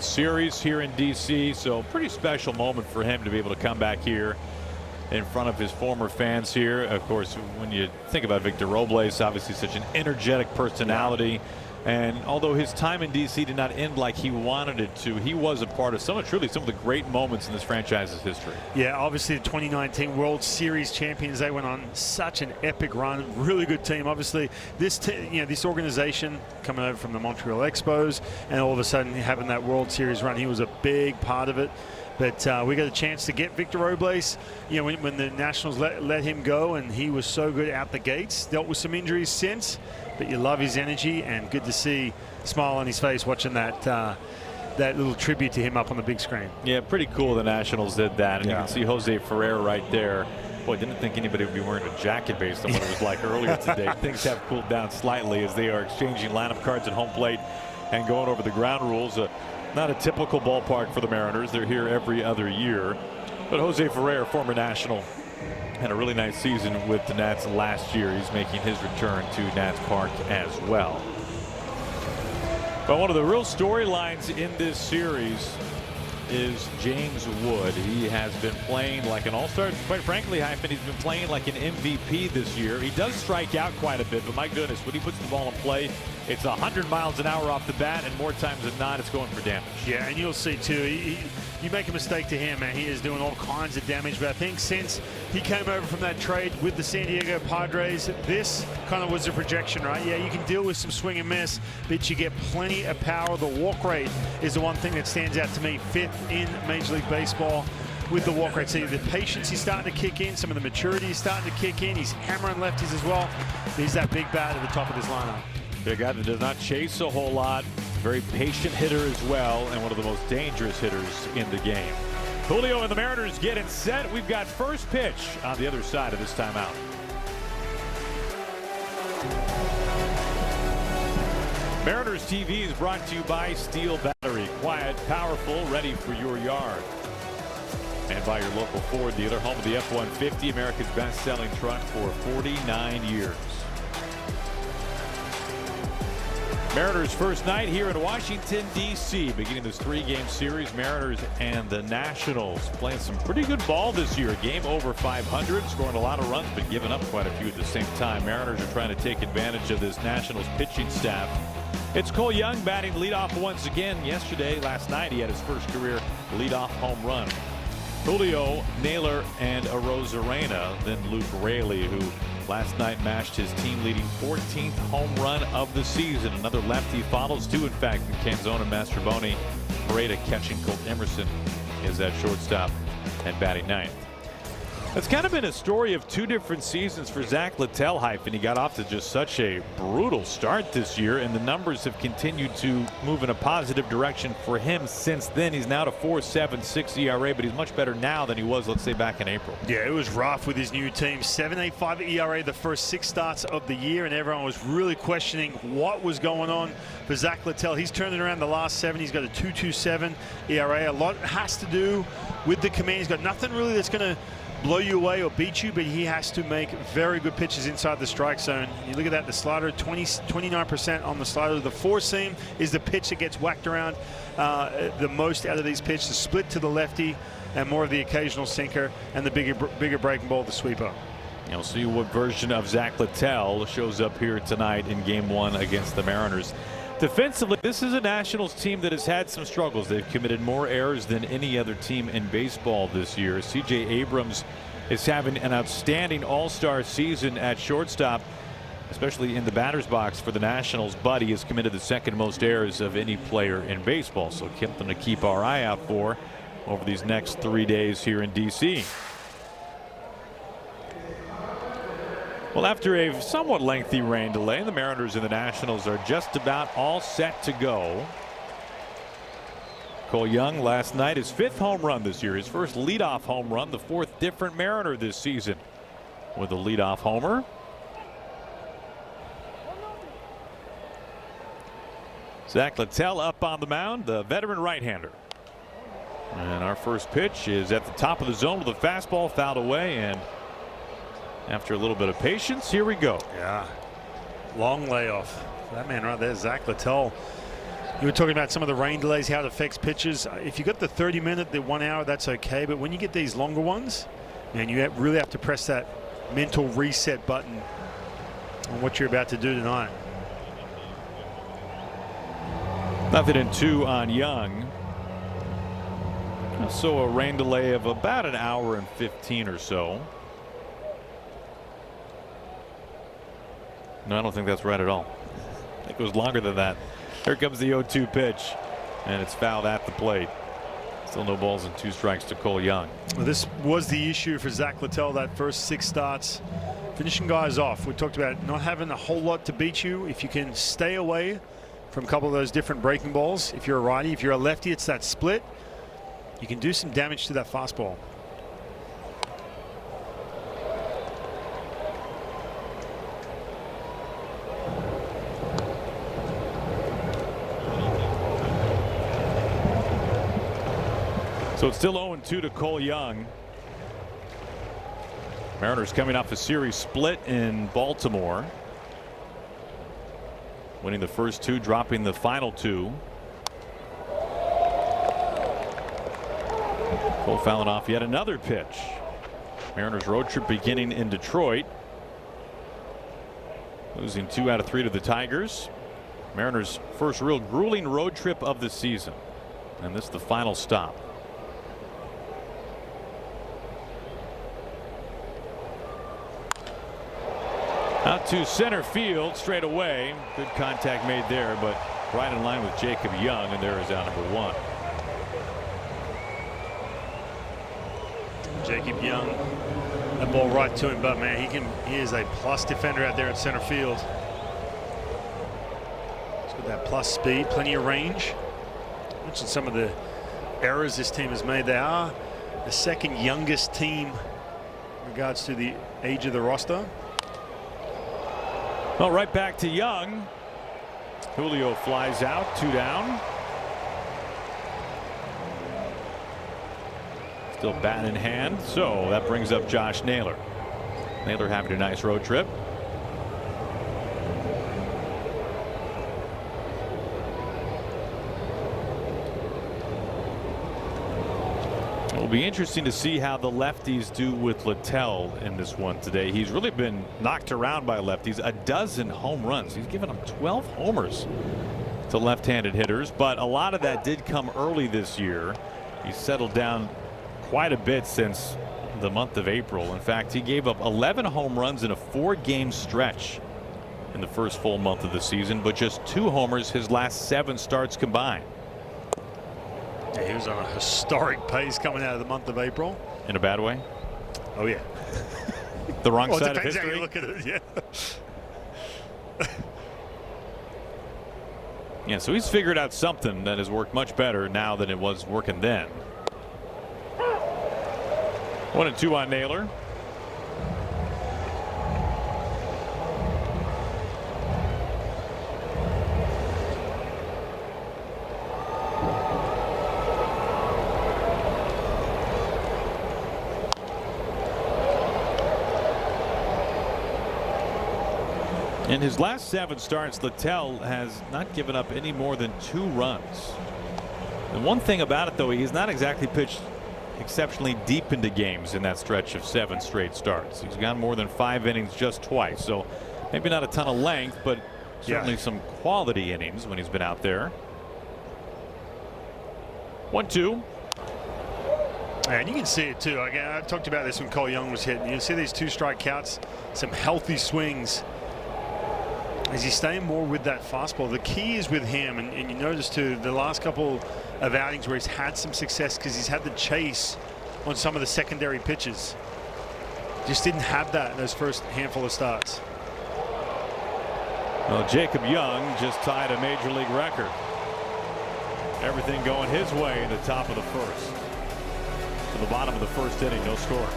Series here in DC, so pretty special moment for him to be able to come back here in front of his former fans here. Of course, when you think about Victor Robles, obviously such an energetic personality. And although his time in DC did not end like he wanted it to, he was a part of some of the great moments in this franchise's history. Yeah, obviously the 2019 World Series champions, they went on such an epic run. Really good team. Obviously, this organization coming over from the Montreal Expos, and all of a sudden having that World Series run, he was a big part of it. But we got a chance to get Victor Robles, when the Nationals let him go, and he was so good out the gates. Dealt with some injuries since, but you love his energy, and good to see a smile on his face watching that little tribute to him up on the big screen. Yeah, pretty cool the Nationals did that. And you can see Jose Ferrer right there. Boy, didn't think anybody would be wearing a jacket based on what it was like earlier today. Things have cooled down slightly as they are exchanging lineup cards at home plate and going over the ground rules. Not a typical ballpark for the Mariners. They're here every other year. But Jose Ferrer, former National, had a really nice season with the Nats last year. He's making his return to Nats Park as well. But one of the real storylines in this series is James Wood. He has been playing like an all-star. Quite frankly, Hyman, he's been playing like an MVP this year. He does strike out quite a bit, but my goodness, when he puts the ball in play, it's 100 miles an hour off the bat, and more times than not, it's going for damage. Yeah, and you'll see, too, you make a mistake to him, and he is doing all kinds of damage. But I think since he came over from that trade with the San Diego Padres, this kind of was a projection, right? Yeah, you can deal with some swing and miss, but you get plenty of power. The walk rate is the one thing that stands out to me, fifth in Major League Baseball with the walk rate. So the patience is starting to kick in, some of the maturity is starting to kick in. He's hammering lefties as well. He's that big bat at the top of his lineup. Big guy that does not chase a whole lot. Very patient hitter as well, and one of the most dangerous hitters in the game. Julio and the Mariners getting set. We've got first pitch on the other side of this timeout. Mariners TV is brought to you by Steel Battery. Quiet, powerful, ready for your yard. And by your local Ford dealer, home of the F-150, America's best-selling truck for 49 years. Mariners first night here in Washington, D.C. Beginning this three-game series, Mariners and the Nationals playing some pretty good ball this year. Game over 500, scoring a lot of runs, but giving up quite a few at the same time. Mariners are trying to take advantage of this Nationals pitching staff. It's Cole Young batting leadoff once again. Last night, he had his first career leadoff home run. Julio, Naylor, and Arozarena. Then Luke Raley, who last night mashed his team-leading 14th home run of the season. Another lefty follows too, in fact, in Canzone and Mastrobuoni. Pareda catching Colt Emerson is at shortstop and batting ninth. It's kind of been a story of two different seasons for Zach Littell. Hyphen. He got off to just such a brutal start this year, and the numbers have continued to move in a positive direction for him since then. He's now to 4.76 ERA, but he's much better now than he was, let's say, back in April. Yeah, it was rough with his new team. 7.85 ERA the first 6 starts of the year, and everyone was really questioning what was going on for Zach Littell. He's turned it around the last 7. He's got a 2.27 ERA. A lot has to do with the command. He's got nothing really that's going to blow you away or beat you, but he has to make very good pitches inside the strike zone. You look at that, the slider, 29% on the slider. The four seam is the pitch that gets whacked around the most out of these pitches. The split to the lefty and more of the occasional sinker, and the bigger breaking ball, the sweeper. You'll see what version of Zach Littell shows up here tonight in Game 1 against the Mariners. Defensively, this is a Nationals team that has had some struggles. They've committed more errors than any other team in baseball this year. C.J. Abrams is having an outstanding all-star season at shortstop, especially in the batter's box for the Nationals, but he has committed the second most errors of any player in baseball. So something to keep our eye out for over these next 3 days here in D.C. Well, after a somewhat lengthy rain delay, the Mariners and the Nationals are just about all set to go. Cole Young last night, his 5th home run this year, his first leadoff home run, the 4th different Mariner this season with a leadoff homer. Zach Littell up on the mound, the veteran right-hander. And our first pitch is at the top of the zone with a fastball fouled away, and after a little bit of patience, here we go. Yeah, long layoff. That man right there, Zach Littell, You were talking about some of the rain delays, how it affects pitches. If you got the 30-minute, the 1 hour, that's okay. But when you get these longer ones, man, you really have to press that mental reset button on what you're about to do tonight. Nothing in 2 on Young. So a rain delay of about an hour and 15 or so. No, I don't think that's right at all. I think it was longer than that. Here comes the 0-2 pitch, and it's fouled at the plate. Still no balls and 2 strikes to Cole Young. Well, this was the issue for Zach Littell, that first 6 starts. Finishing guys off. We talked about not having a whole lot to beat you. If you can stay away from a couple of those different breaking balls. If you're a righty, if you're a lefty, it's that split. You can do some damage to that fastball. So it's still 0-2 to Cole Young. Mariners coming off a series split in Baltimore. Winning the first 2, dropping the final 2. Cole fouling off yet another pitch. Mariners road trip beginning in Detroit. Losing 2 out of 3 to the Tigers. Mariners' first real grueling road trip of the season. And this is the final stop. Out to center field straight away. Good contact made there, but right in line with Jacob Young, and there is out number 1. Jacob Young, that ball right to him, but man, he is a plus defender out there at center field. He's got that plus speed, plenty of range. Mentioned some of the errors this team has made. They are the second youngest team in regards to the age of the roster. Well, right back to Young. Julio flies out, 2 down. Still bat in hand, so that brings up Josh Naylor. Naylor having a nice road trip. It'll be interesting to see how the lefties do with Littell in this one today. He's really been knocked around by lefties. 12 home runs. He's given them 12 homers to left-handed hitters, but a lot of that did come early this year. He's settled down quite a bit since the month of April. In fact, he gave up 11 home runs in a 4-game stretch in the first full month of the season, but just 2 homers his last 7 starts combined. Yeah, he was on a historic pace coming out of the month of April. In a bad way? Oh yeah. The wrong well, side of depends history. how you look at it. Yeah. Yeah, so he's figured out something that has worked much better now than it was working then. 1-2 on Naylor. In his last 7 starts, Littell has not given up any more than 2 runs. And one thing about it, though, he's not exactly pitched exceptionally deep into games in that stretch of 7 straight starts. He's gone more than 5 innings just twice, so maybe not a ton of length, but certainly some quality innings when he's been out there. 1-2. And you can see it too. Again, I talked about this when Cole Young was hitting. You can see these 2 strike counts, some healthy swings. Is he staying more with that fastball? The key is with him, and you notice too the last couple of outings where he's had some success because he's had the chase on some of the secondary pitches. Just didn't have that in those first handful of starts. Well, Jacob Young just tied a major league record. Everything going his way in the top of the first. To the bottom of the first inning, no score.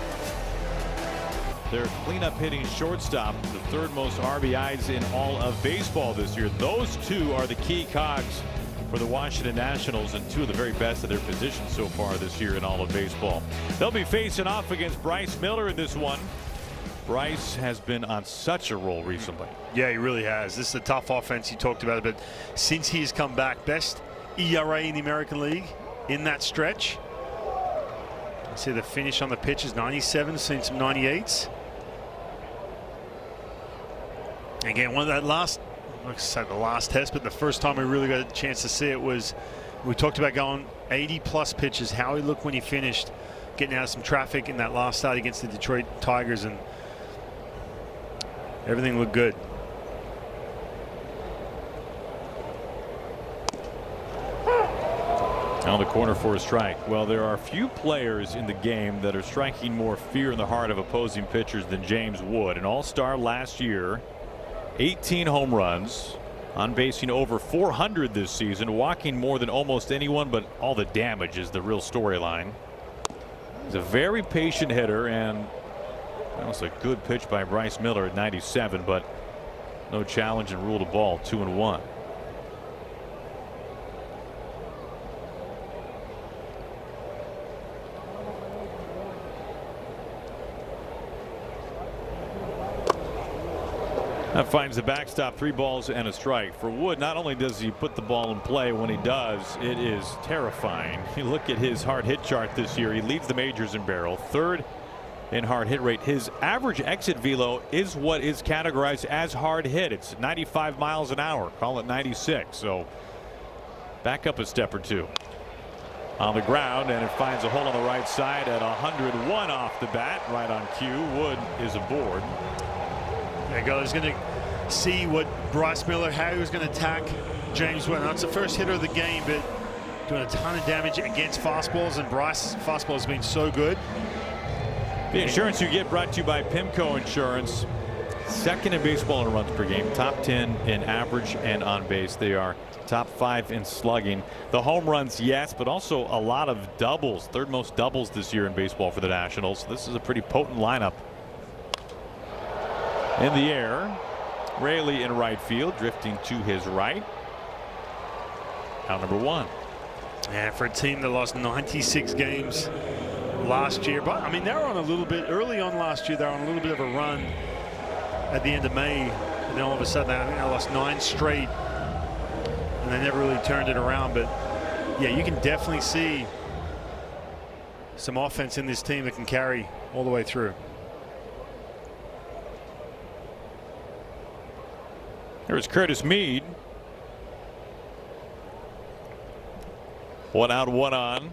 Their cleanup hitting shortstop, the 3rd most RBIs in all of baseball this year. Those 2 are the key cogs for the Washington Nationals, and 2 of the very best of their positions so far this year in all of baseball. They'll be facing off against Bryce Miller in this one. Bryce has been on such a roll recently. Yeah, he really has. This is a tough offense. You talked about it, but since he's come back, best ERA in the American League in that stretch. I see the finish on the pitch is 97, seen some 98s. Again, one of that last, like I said, the last test, but the first time we really got a chance to see it was, we talked about going 80+ pitches, how he looked when he finished, getting out of some traffic in that last start against the Detroit Tigers, and everything looked good. On the corner for a strike. Well, there are few players in the game that are striking more fear in the heart of opposing pitchers than James Wood. An all-star last year, 18 home runs, on basing over 400 this season, walking more than almost anyone, but all the damage is the real storyline. He's a very patient hitter, and that was a good pitch by Bryce Miller at 97, but no challenge and ruled a ball, 2-1. That finds the backstop, 3 balls and a strike. For Wood, not only does he put the ball in play, when he does, it is terrifying. You look at his hard hit chart this year, he leads the majors in barrel, 3rd in hard hit rate. His average exit velo is what is categorized as hard hit. It's 95 miles an hour, call it 96. So back up a step or two. On the ground, and it finds a hole on the right side at 101 off the bat, right on cue. Wood is aboard. There you go. He's going to see what Bryce Miller, how he was going to attack James Wood. That's the first hitter of the game, but doing a ton of damage against fastballs, and Bryce's fastball has been so good. The insurance you get brought to you by PIMCO Insurance. 2nd in baseball in runs per game, top 10 in average and on base. They are top 5 in slugging. The home runs, yes, but also a lot of doubles. 3rd most doubles this year in baseball for the Nationals. This is a pretty potent lineup. In the air, Raley in right field, drifting to his right. Out number 1. And for a team that lost 96 games last year, but I mean, they were on a little bit early on last year. They were on a little bit of a run at the end of May, and then all of a sudden, I think they lost 9 straight, and they never really turned it around. But yeah, you can definitely see some offense in this team that can carry all the way through. Here's Curtis Mead. 1 out, 1 on.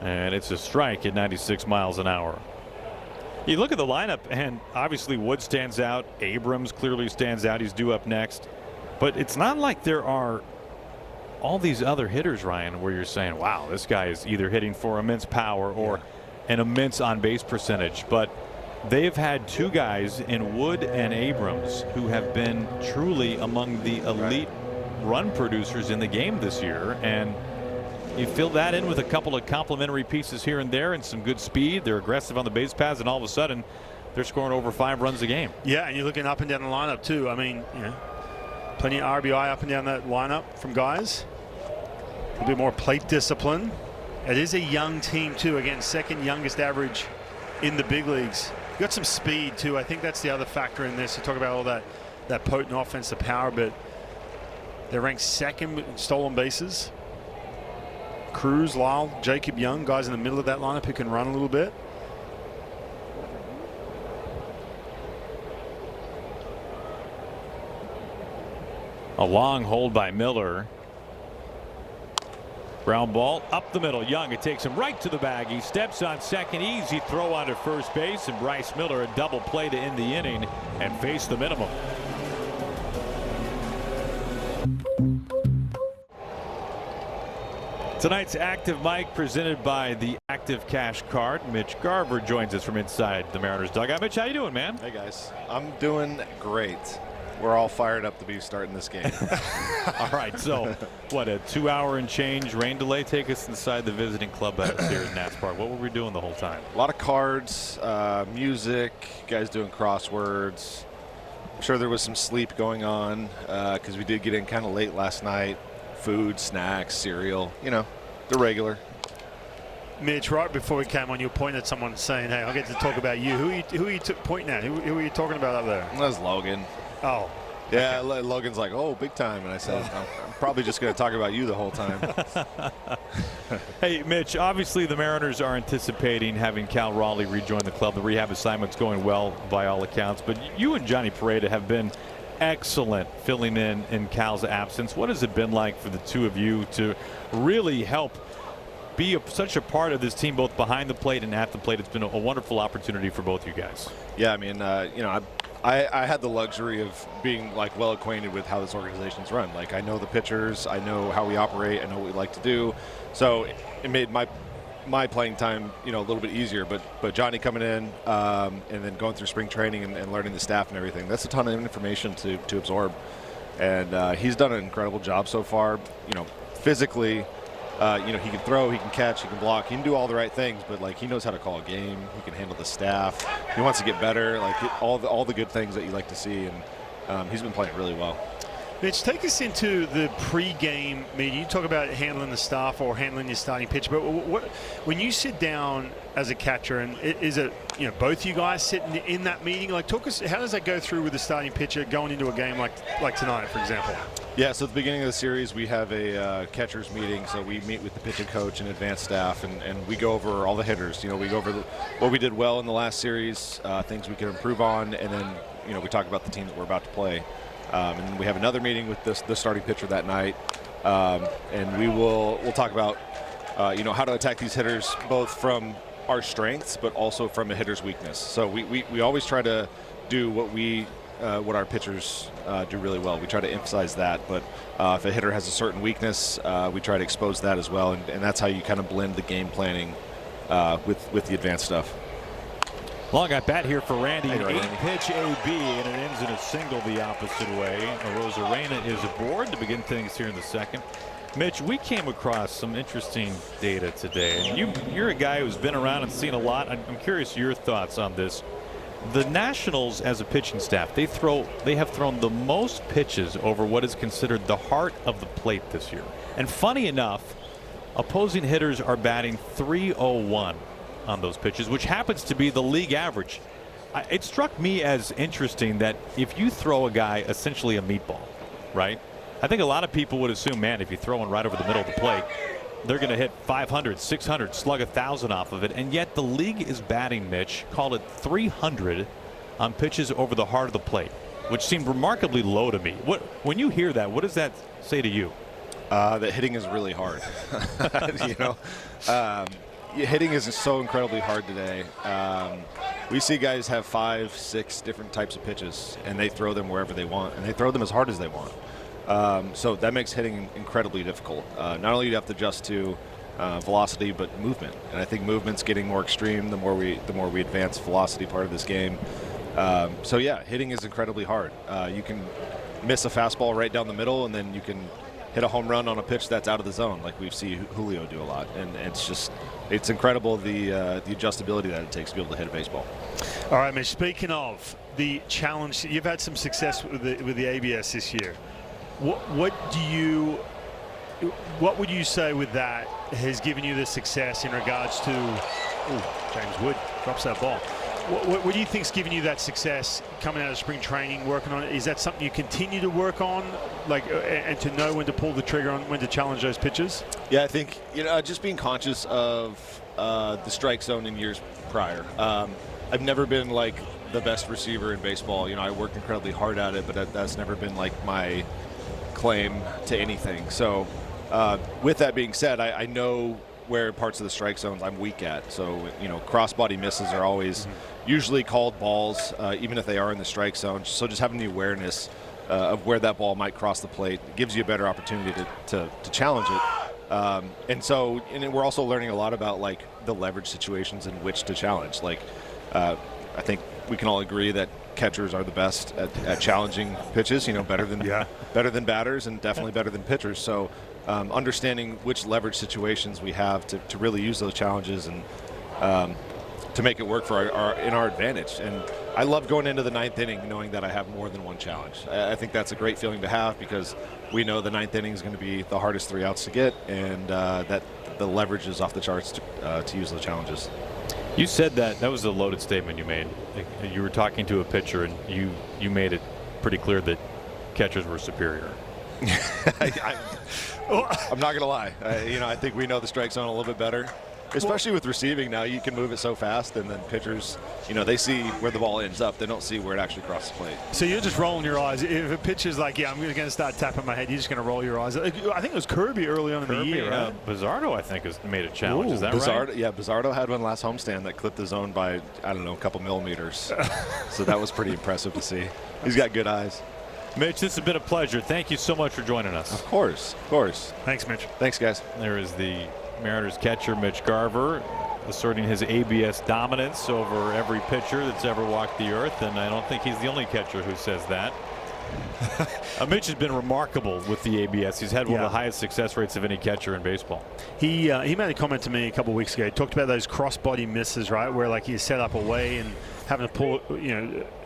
And it's a strike at 96 miles an hour. You look at the lineup, and obviously Wood stands out. Abrams clearly stands out. He's due up next. But it's not like there are all these other hitters, Ryan, where you're saying, wow, this guy is either hitting for immense power or an immense on-base percentage. But they've had 2 guys in Wood and Abrams who have been truly among the elite run producers in the game this year. And you fill that in with a couple of complementary pieces here and there and some good speed. They're aggressive on the base paths, and all of a sudden they're scoring over 5 runs a game. Yeah, and you're looking up and down the lineup too. I mean, you know, plenty of RBI up and down that lineup from guys. A little bit more plate discipline. It is a young team too. Again, 2nd youngest average in the big leagues. Got some speed too. I think that's the other factor in this. You talk about all that potent offensive power, but they're ranked 2nd in stolen bases. Cruz, Lyle, Jacob Young, guys in the middle of that lineup who can run a little bit. A long hold by Miller. Ground ball up the middle. Young, it takes him right to the bag. He steps on second. Easy throw onto first base, and Bryce Miller a double play to end the inning and face the minimum. Tonight's Active Mic presented by the Active Cash Card. Mitch Garver joins us from inside the Mariners dugout. Mitch, how you doing, man? Hey guys, I'm doing great. We're all fired up to be starting this game. All right, so what, a 2-hour and change rain delay? Take us inside the visiting clubhouse here at Nats Park. What were we doing the whole time? A lot of cards, music, guys doing crosswords. I'm sure there was some sleep going on because we did get in kind of late last night. Food, snacks, cereal, you know, the regular. Mitch, right before we came on, you pointed at someone saying, hey, I'll get to talk about you. Who are you pointing at? Who are you talking about up there? That was Logan. Oh. Yeah, okay. Logan's like, oh, big time. And I said, I'm probably just going to talk about you the whole time. Hey, Mitch, obviously the Mariners are anticipating having Cal Raleigh rejoin the club. The rehab assignment's going well by all accounts. But you and Johnny Pareda have been excellent filling in Cal's absence. What has it been like for the two of you to really help be such a part of this team, both behind the plate and at the plate? It's been a wonderful opportunity for both you guys. Yeah, I mean, you know, I had the luxury of being like well acquainted with how this organization's run. Like, I know the pitchers, I know how we operate, I know what we like to do. So it made my playing time, you know, a little bit easier. But Johnny coming in and then going through spring training and learning the staff and everything, that's a ton of information to absorb. And he's done an incredible job so far. You know, physically, you know, he can throw, he can catch, he can block, he can do all the right things, but like, he knows how to call a game, he can handle the staff, he wants to get better, like all the good things that you like to see, and he's been playing really well. Mitch, take us into the pre-game meeting. You talk about handling the staff or handling your starting pitch, but when you sit down as a catcher, and is it, you know, both you guys sitting in that meeting? Like, talk us, how does that go through with the starting pitcher going into a game like tonight, for example? Yeah, so at the beginning of the series, we have a catcher's meeting. So we meet with the pitching coach and advanced staff, and we go over all the hitters. You know, we go over what we did well in the last series, things we can improve on, and then, you know, we talk about the teams that we're about to play. And we have another meeting with the starting pitcher that night, and we'll talk about you know, how to attack these hitters both from our strengths but also from a hitter's weakness. So we always try to do what our pitchers do really well. We try to emphasize that, but if a hitter has a certain weakness, we try to expose that as well, and that's how you kind of blend the game planning with the advanced stuff. Long at bat here for Randy. An 8-pitch AB, and it ends in a single the opposite way. Rosarena is aboard to begin things here in the second. Mitch, we came across some interesting data today, and you're a guy who's been around and seen a lot. I'm curious your thoughts on this. The Nationals, as a pitching staff, they have thrown the most pitches over what is considered the heart of the plate this year. And funny enough, opposing hitters are batting .301 on those pitches, which happens to be the league average. It struck me as interesting that if you throw a guy essentially a meatball, right? I think a lot of people would assume, man, if you throw one right over the middle of the plate, they're going to hit 500, 600, slug 1,000 off of it. And yet the league is batting, Mitch, called it 300 on pitches over the heart of the plate, which seemed remarkably low to me. When you hear that, what does that say to you? That hitting is really hard. You know, hitting is so incredibly hard today. We see guys have 5, 6 different types of pitches, and they throw them wherever they want, and they throw them as hard as they want. So that makes hitting incredibly difficult. Not only do you have to adjust to velocity, but movement. And I think movement's getting more extreme the more we advance velocity part of this game. So yeah, hitting is incredibly hard. You can miss a fastball right down the middle, and then you can hit a home run on a pitch that's out of the zone, like we've seen Julio do a lot. And it's incredible the adjustability that it takes to be able to hit a baseball. All right, Mitch, speaking of the challenge, you've had some success with the ABS this year. What would you say with that has given you the success in regards to, James Wood drops that ball. What do you think's given you that success coming out of spring training, working on it? Is that something you continue to work on, like, and to know when to pull the trigger on, when to challenge those pitches? Yeah, I think, you know, just being conscious of the strike zone in years prior. I've never been like the best receiver in baseball. You know, I worked incredibly hard at it, but that's never been like my claim to anything. So with that being said, I know where parts of the strike zones I'm weak at. So, you know, crossbody misses are always usually called balls, even if they are in the strike zone. So just having the awareness of where that ball might cross the plate gives you a better opportunity to challenge it. And we're also learning a lot about like the leverage situations in which to challenge. Like I think we can all agree that catchers are the best at challenging pitches, you know, better than batters and definitely better than pitchers. So understanding which leverage situations we have to really use those challenges and to make it work for in our advantage. And I love going into the 9th inning knowing that I have more than one challenge. I think that's a great feeling to have, because we know the 9th inning is going to be the hardest 3 outs to get, and that the leverage is off the charts to use the challenges. You said that was a loaded statement you made. You were talking to a pitcher, and you made it pretty clear that catchers were superior. I'm not going to lie. I think we know the strike zone a little bit better. Especially with receiving now, you can move it so fast, and then pitchers, they see where the ball ends up. They don't see where it actually crosses the plate. So you're just rolling your eyes. If a pitcher's like, yeah, I'm going to start tapping my head, you're just going to roll your eyes. I think it was Kirby early on in the year, right? Bizzardo, I think, has made a challenge. Is that right? Yeah, Bizzardo had one last homestand that clipped the zone by, I don't know, a couple millimeters. So that was pretty impressive to see. He's got good eyes. Mitch, this has been a pleasure. Thank you so much for joining us. Of course. Thanks, Mitch. Thanks, guys. There is the Mariners catcher Mitch Garver asserting his ABS dominance over every pitcher that's ever walked the earth, and I don't think he's the only catcher who says that. Mitch has been remarkable with the ABS. He's had one of the highest success rates of any catcher in baseball. He made a comment to me a couple of weeks ago. He talked about those cross-body misses, right, where like he's set up away and having to pull,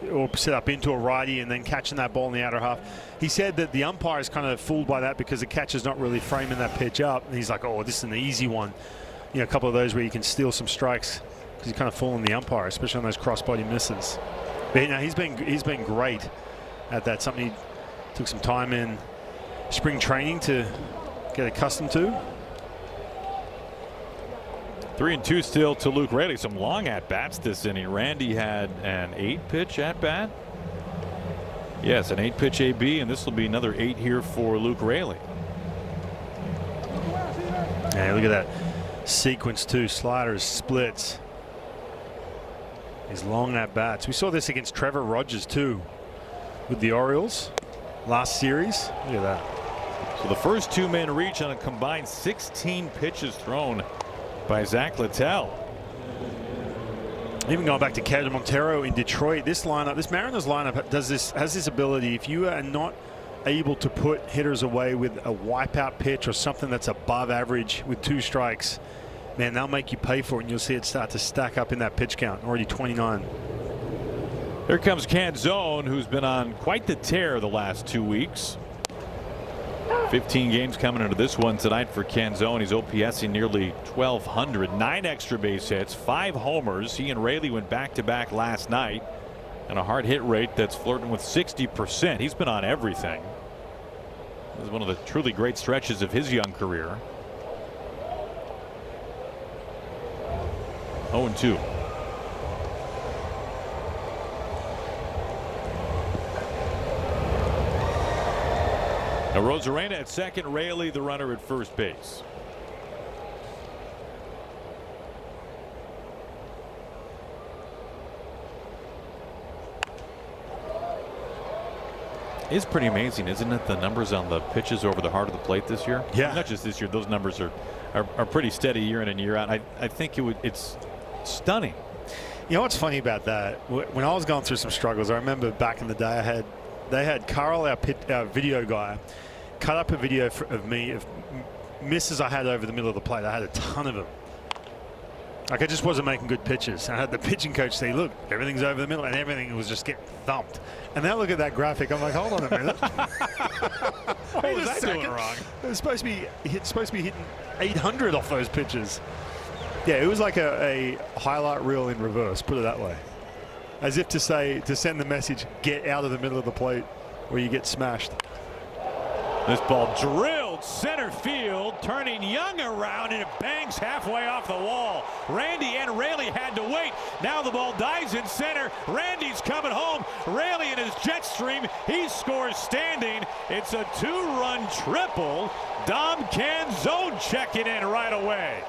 or set up into a righty and then catching that ball in the outer half. He said that the umpire is kind of fooled by that because the catcher's not really framing that pitch up. And he's like, oh, this is an easy one. A couple of those where you can steal some strikes because you kind of fooling the umpire, especially on those cross-body misses. But he's been great at that. Something he took some time in spring training to get accustomed to. 3-2 still to Luke Raley. Some long at-bats this inning. Randy had an 8-pitch at-bat. Yes, an 8-pitch AB, and this will be another 8 here for Luke Raley. Yeah, look at that sequence too. Sliders, splits. His long at-bats. We saw this against Trevor Rogers too with the Orioles last series. Look at that. So the first 2-man reach on a combined 16 pitches thrown by Zach Littell. Even going back to Kevin Montero in Detroit, this Mariners lineup has this ability. If you are not able to put hitters away with a wipeout pitch or something that's above average with 2 strikes, man, they'll make you pay for it, and you'll see it start to stack up in that pitch count. Already 29. Here comes Canzone, who's been on quite the tear the last 2 weeks. 15 games coming into this one tonight for Canzone. He's OPSing nearly 1,200. 9 extra base hits, 5 homers. He and Raley went back-to-back last night, and a hard hit rate that's flirting with 60%. He's been on everything. This is one of the truly great stretches of his young career. 0-2. Now Rosarena at second, Raley the runner at first base. It's pretty amazing, isn't it, the numbers on the pitches over the heart of the plate this year? Yeah. Not just this year, those numbers are pretty steady year in and year out. I think it's stunning. You know what's funny about that? When I was going through some struggles, I remember back in the day they had Carl, our video guy, cut up a video of me of misses I had over the middle of the plate. I had a ton of them. Like, I just wasn't making good pitches. I had the pitching coach say, look, everything's over the middle, and everything was just getting thumped. And now look at that graphic. I'm like, hold on a minute. What was I doing wrong? It's supposed to be hitting 800 off those pitches. Yeah, it was like a highlight reel in reverse, put it that way. As if to send the message, get out of the middle of the plate or you get smashed. This ball drilled center field, turning Young around, and it bangs halfway off the wall. Randy and Raley had to wait. Now the ball dives in center. Randy's coming home. Raley in his jet stream. He scores standing. It's a 2-run triple. Dom Canzone checking in right away.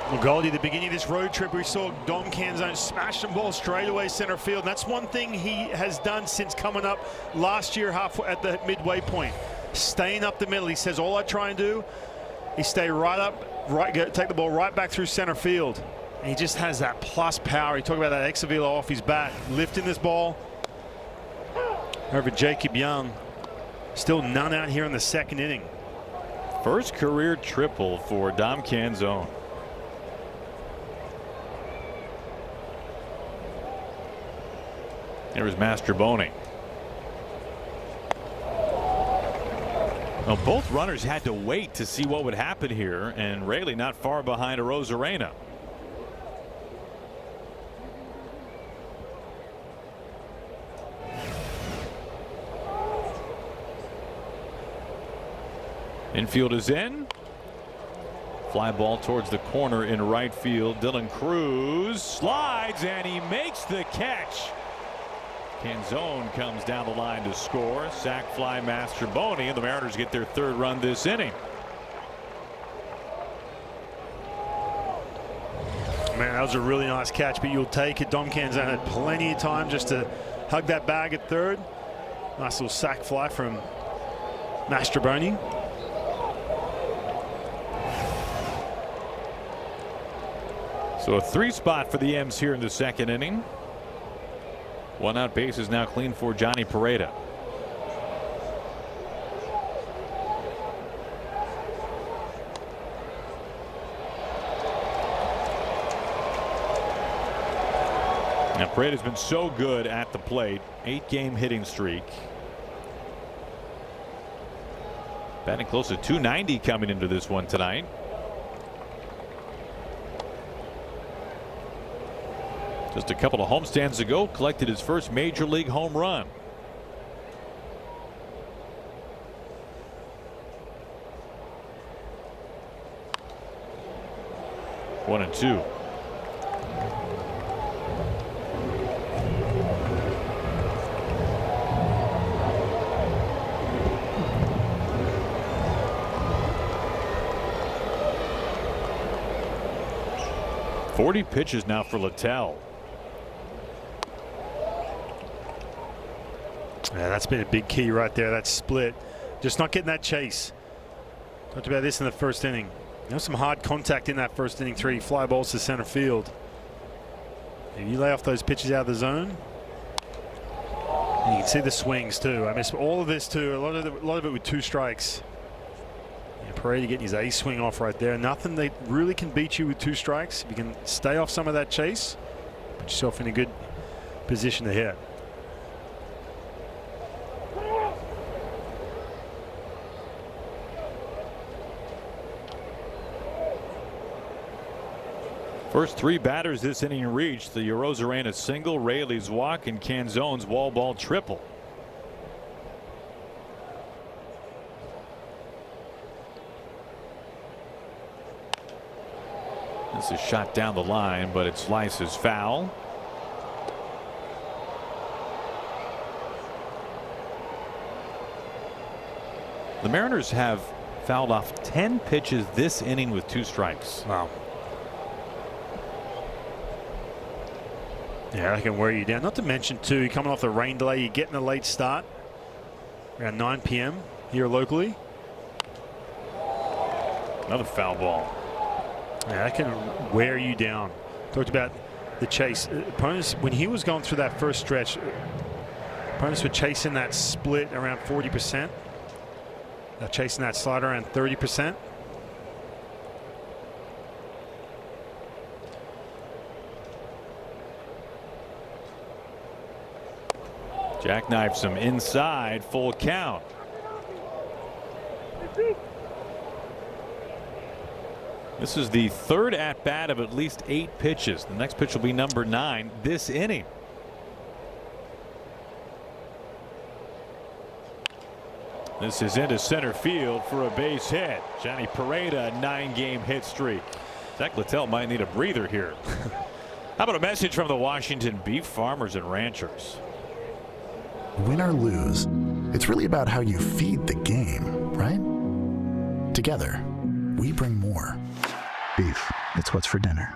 Well, Goldie, the beginning of this road trip, we saw Dom Canzone smash some balls straight away center field. And that's one thing he has done since coming up last year halfway at the midway point. Staying up the middle. He says, all I try and do is stay right up, take the ball right back through center field. And he just has that plus power. He talked about that ex-Avila off his bat, lifting this ball over Jacob Young. Still none out here in the second inning. First career triple for Dom Canzone. There's Mastroboni. Well, both runners had to wait to see what would happen here, and Raley not far behind Arozarena. Infield is in. Fly ball towards the corner in right field. Dylan Cruz slides and he makes the catch. Canzone comes down the line to score. Sac fly Mastroboni, and the Mariners get their third run this inning. Man, that was a really nice catch, but you'll take it. Dom Canzone had plenty of time just to hug that bag at third. Nice little sac fly from Mastroboni. So a 3 spot for the M's here in the second inning. 1 out, base is now clean for Johnny Pereda. Now Pereda's been so good at the plate. 8-game hitting streak. Batting close to .290 coming into this one tonight. Just a couple of homestands ago, collected his first major league home run. One and two. Forty pitches now for Littell. Yeah, that's been a big key right there. That split, just not getting that chase. Talked about this in the first inning. Some hard contact in that first inning. 3 fly balls to center field. If you lay off those pitches out of the zone, and you can see the swings too. I miss all of this too. A lot of it with 2 strikes. Yeah, Pereda getting his A swing off right there. Nothing that really can beat you with 2 strikes. If you can stay off some of that chase, put yourself in a good position to hit. First 3 batters this inning reached the Arozarena single, Raley's walk, and Canzone's wall ball triple. This is shot down the line, but it slices foul. The Mariners have fouled off 10 pitches this inning with 2 strikes. Wow. Yeah, that can wear you down. Not to mention, too, you're coming off the rain delay. You're getting a late start around 9 p.m. here locally. Another foul ball. Yeah, that can wear you down. Talked about the chase. Opponents, when he was going through that first stretch, opponents were chasing that split around 40%. They're chasing that slider around 30%. Jackknifes him inside, full count. This is the 3rd at bat of at least 8 pitches. The next pitch will be number 9 this inning. This is into center field for a base hit. Johnny Pereda, 9-game hit streak. Zach Littell might need a breather here. How about a message from the Washington beef farmers and ranchers? Win or lose, it's really about how you feed the game, right? Together, we bring more. Beef, it's what's for dinner.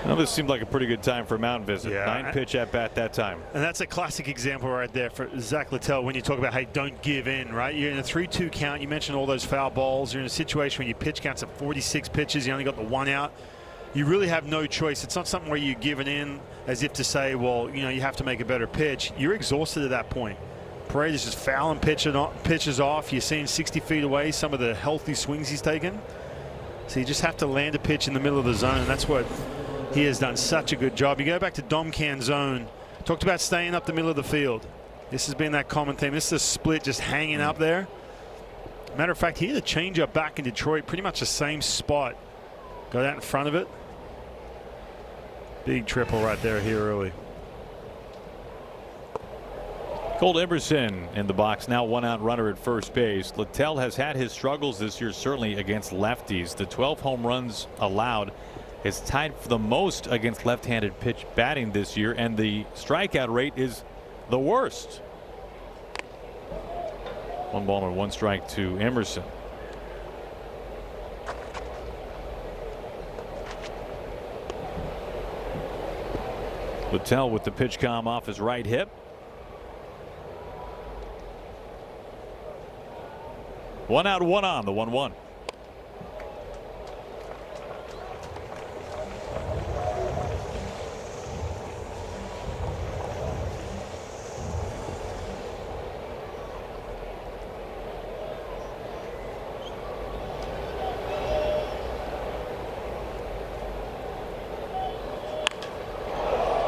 Well, this seemed like a pretty good time for a mound visit. Yeah. 9 pitch at bat that time. And that's a classic example right there for Zach Littell when you talk about, hey, don't give in, right? You're in a 3-2 count. You mentioned all those foul balls. You're in a situation where your pitch counts at 46 pitches. You only got the 1 out. You really have no choice. It's not something where you're giving in as if to say, well, you know, you have to make a better pitch. You're exhausted at that point. Paredes just fouling pitches off. You're seeing 60 feet away some of the healthy swings he's taken. So you just have to land a pitch in the middle of the zone, and that's what he has done such a good job. You go back to Dom Canzone, talked about staying up the middle of the field. This has been that common theme. This is a split just hanging up there. Matter of fact, he had a changeup back in Detroit, pretty much the same spot. Got out in front of it. Big triple right there here early. Cole Emerson in the box now, 1-out runner at first base. Littell has had his struggles this year, certainly against lefties. The 12 home runs allowed is tied for the most against left-handed pitch batting this year, and the strikeout rate is the worst. 1 ball and 1 strike to Emerson. Littell with the pitch calm off his right hip. 1 out, 1 on, the 1-1.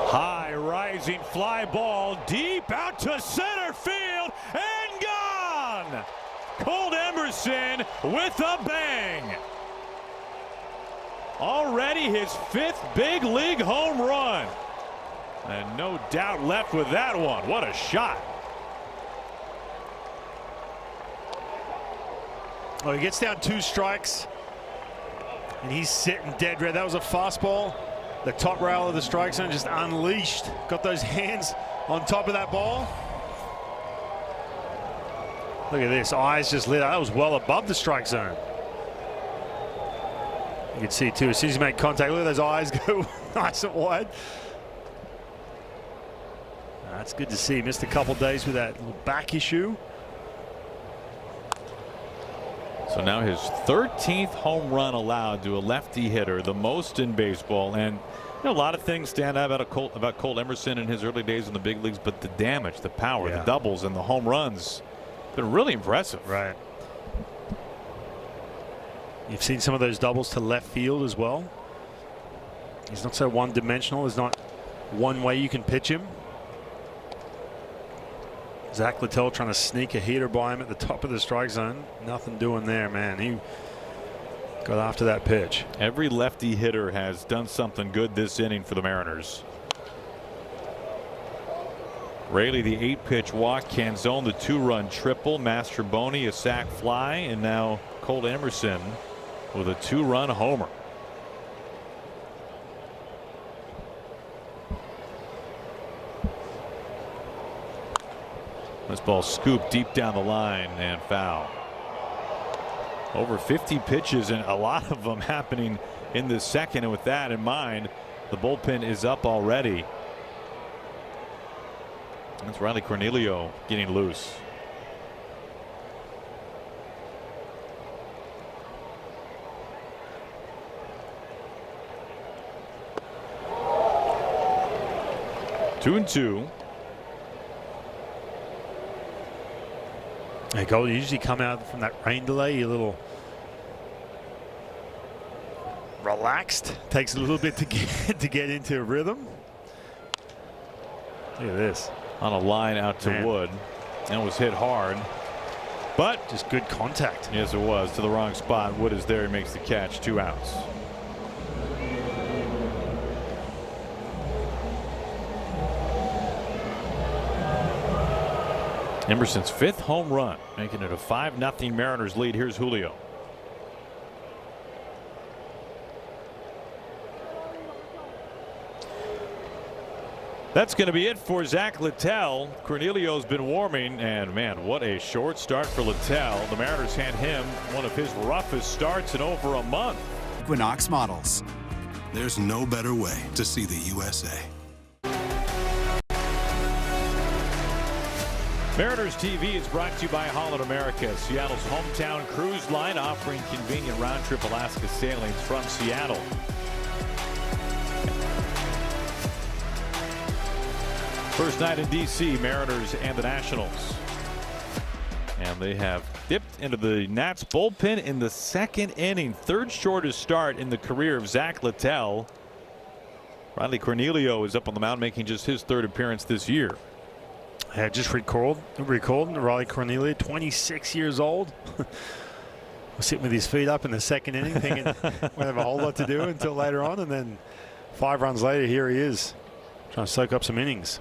High rising fly ball deep out to center field and gone. Cole Emerson with a bang. Already his 5th big league home run. And no doubt left with that one. What a shot. Well, he gets down 2 strikes. And he's sitting dead red. That was a fastball. The top rail of the strike zone just unleashed. Got those hands on top of that ball. Look at this, eyes just lit up. That was well above the strike zone. You can see too, as soon as he made contact, look at those eyes go nice and wide. That's good to see. He missed a couple days with that little back issue. So now his 13th home run allowed to a lefty hitter, the most in baseball. And you know, a lot of things stand out about Cole Emerson in his early days in the big leagues, but the damage, the power, the doubles, and the home runs been really impressive. Right. You've seen some of those doubles to left field as well. He's not so one-dimensional. There's not one way you can pitch him. Zach Littell trying to sneak a heater by him at the top of the strike zone. Nothing doing there, man. He got after that pitch. Every lefty hitter has done something good this inning for the Mariners. Raley, the 8-pitch walk. Canzone, the 2-run triple. Mastroboni, a sac fly. And now Cole Emerson with a 2-run homer. This ball scooped deep down the line and foul. Over 50 pitches and a lot of them happening in the second. And with that in mind, the bullpen is up already. That's Riley Cornelio getting loose. Two and two. Hey, Cole, you usually come out from that rain delay, you're a little relaxed. Takes a little bit to get into a rhythm. Look at this. On a line out to Wood, and was hit hard, but just good contact. Yes, it was to the wrong spot. Wood is there. He makes the catch. 2 outs. Emerson's 5th home run, making it a 5-0 Mariners lead. Here's Julio. That's going to be it for Zach Littell. Cornelio's been warming, and man, what a short start for Littell. The Mariners hand him one of his roughest starts in over a month. Equinox models. There's no better way to see the USA. Mariners TV is brought to you by Holland America, Seattle's hometown cruise line, offering convenient round-trip Alaska sailings from Seattle. First night in D.C., Mariners and the Nationals. And they have dipped into the Nats bullpen in the second inning. Third shortest start in the career of Zach Littell. Riley Cornelio is up on the mound, making just his third appearance this year. I just recalled Riley Cornelio, 26 years old. Was sitting with his feet up in the second inning, thinking we have a whole lot to do until later on, and then 5 runs later, here he is, trying to soak up some innings.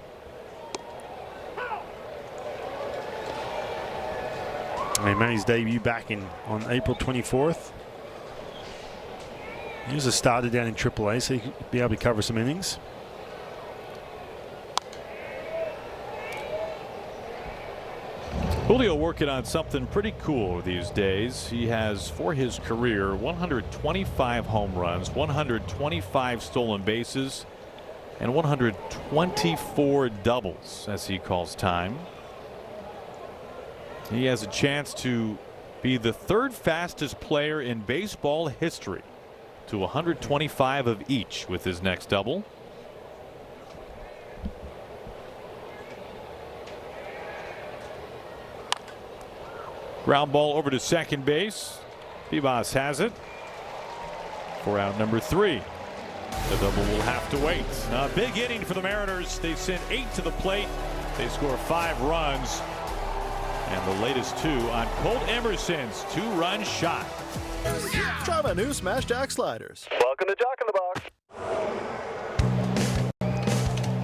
He made his debut back on April 24th. He was a starter down in AAA, so he could be able to cover some innings. Julio working on something pretty cool these days. He has, for his career, 125 home runs, 125 stolen bases, and 124 doubles, as he calls time. He has a chance to be the 3rd fastest player in baseball history to 125 of each with his next double. Ground ball over to second base. Vivas has it for out number 3. The double will have to wait. A big inning for the Mariners. They sent 8 to the plate. They score 5 runs. And the latest 2 on Colt Emerson's 2-run shot. Try my new Smash Jack sliders. Welcome to Jock in the Box.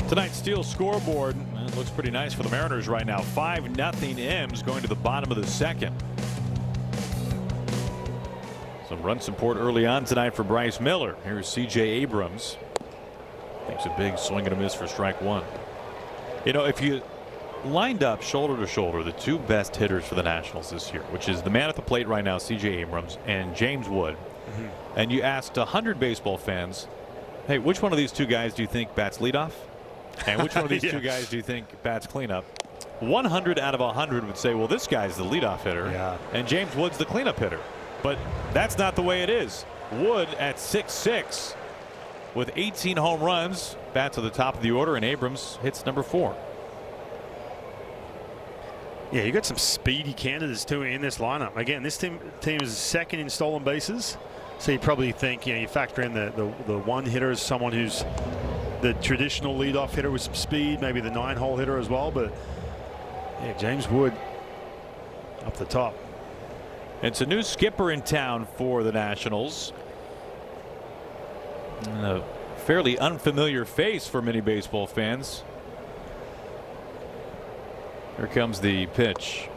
Tonight's Steel scoreboard looks pretty nice for the Mariners right now. 5-0 M's going to the bottom of the second. Some run support early on tonight for Bryce Miller. Here's C.J. Abrams. Makes a big swing and a miss for strike 1. You know, if you lined up shoulder to shoulder the 2 best hitters for the Nationals this year, which is the man at the plate right now, C.J. Abrams, and James Wood, and you asked 100 baseball fans, hey, which one of these 2 guys do you think bats leadoff? And which one of these 2 guys do you think bats cleanup? 100 out of 100 would say, well, this guy's the leadoff hitter, and James Wood's the cleanup hitter. But that's not the way it is. Wood at 6'6", with 18 home runs, bats at the top of the order, and Abrams hits number 4. Yeah, you got some speedy candidates too in this lineup. Again, this team is second in stolen bases, so you probably think, you factor in the one hitter as someone who's the traditional leadoff hitter with some speed, maybe the 9-hole hitter as well. But yeah, James Wood up the top. It's a new skipper in town for the Nationals. And a fairly unfamiliar face for many baseball fans. Here comes the pitch.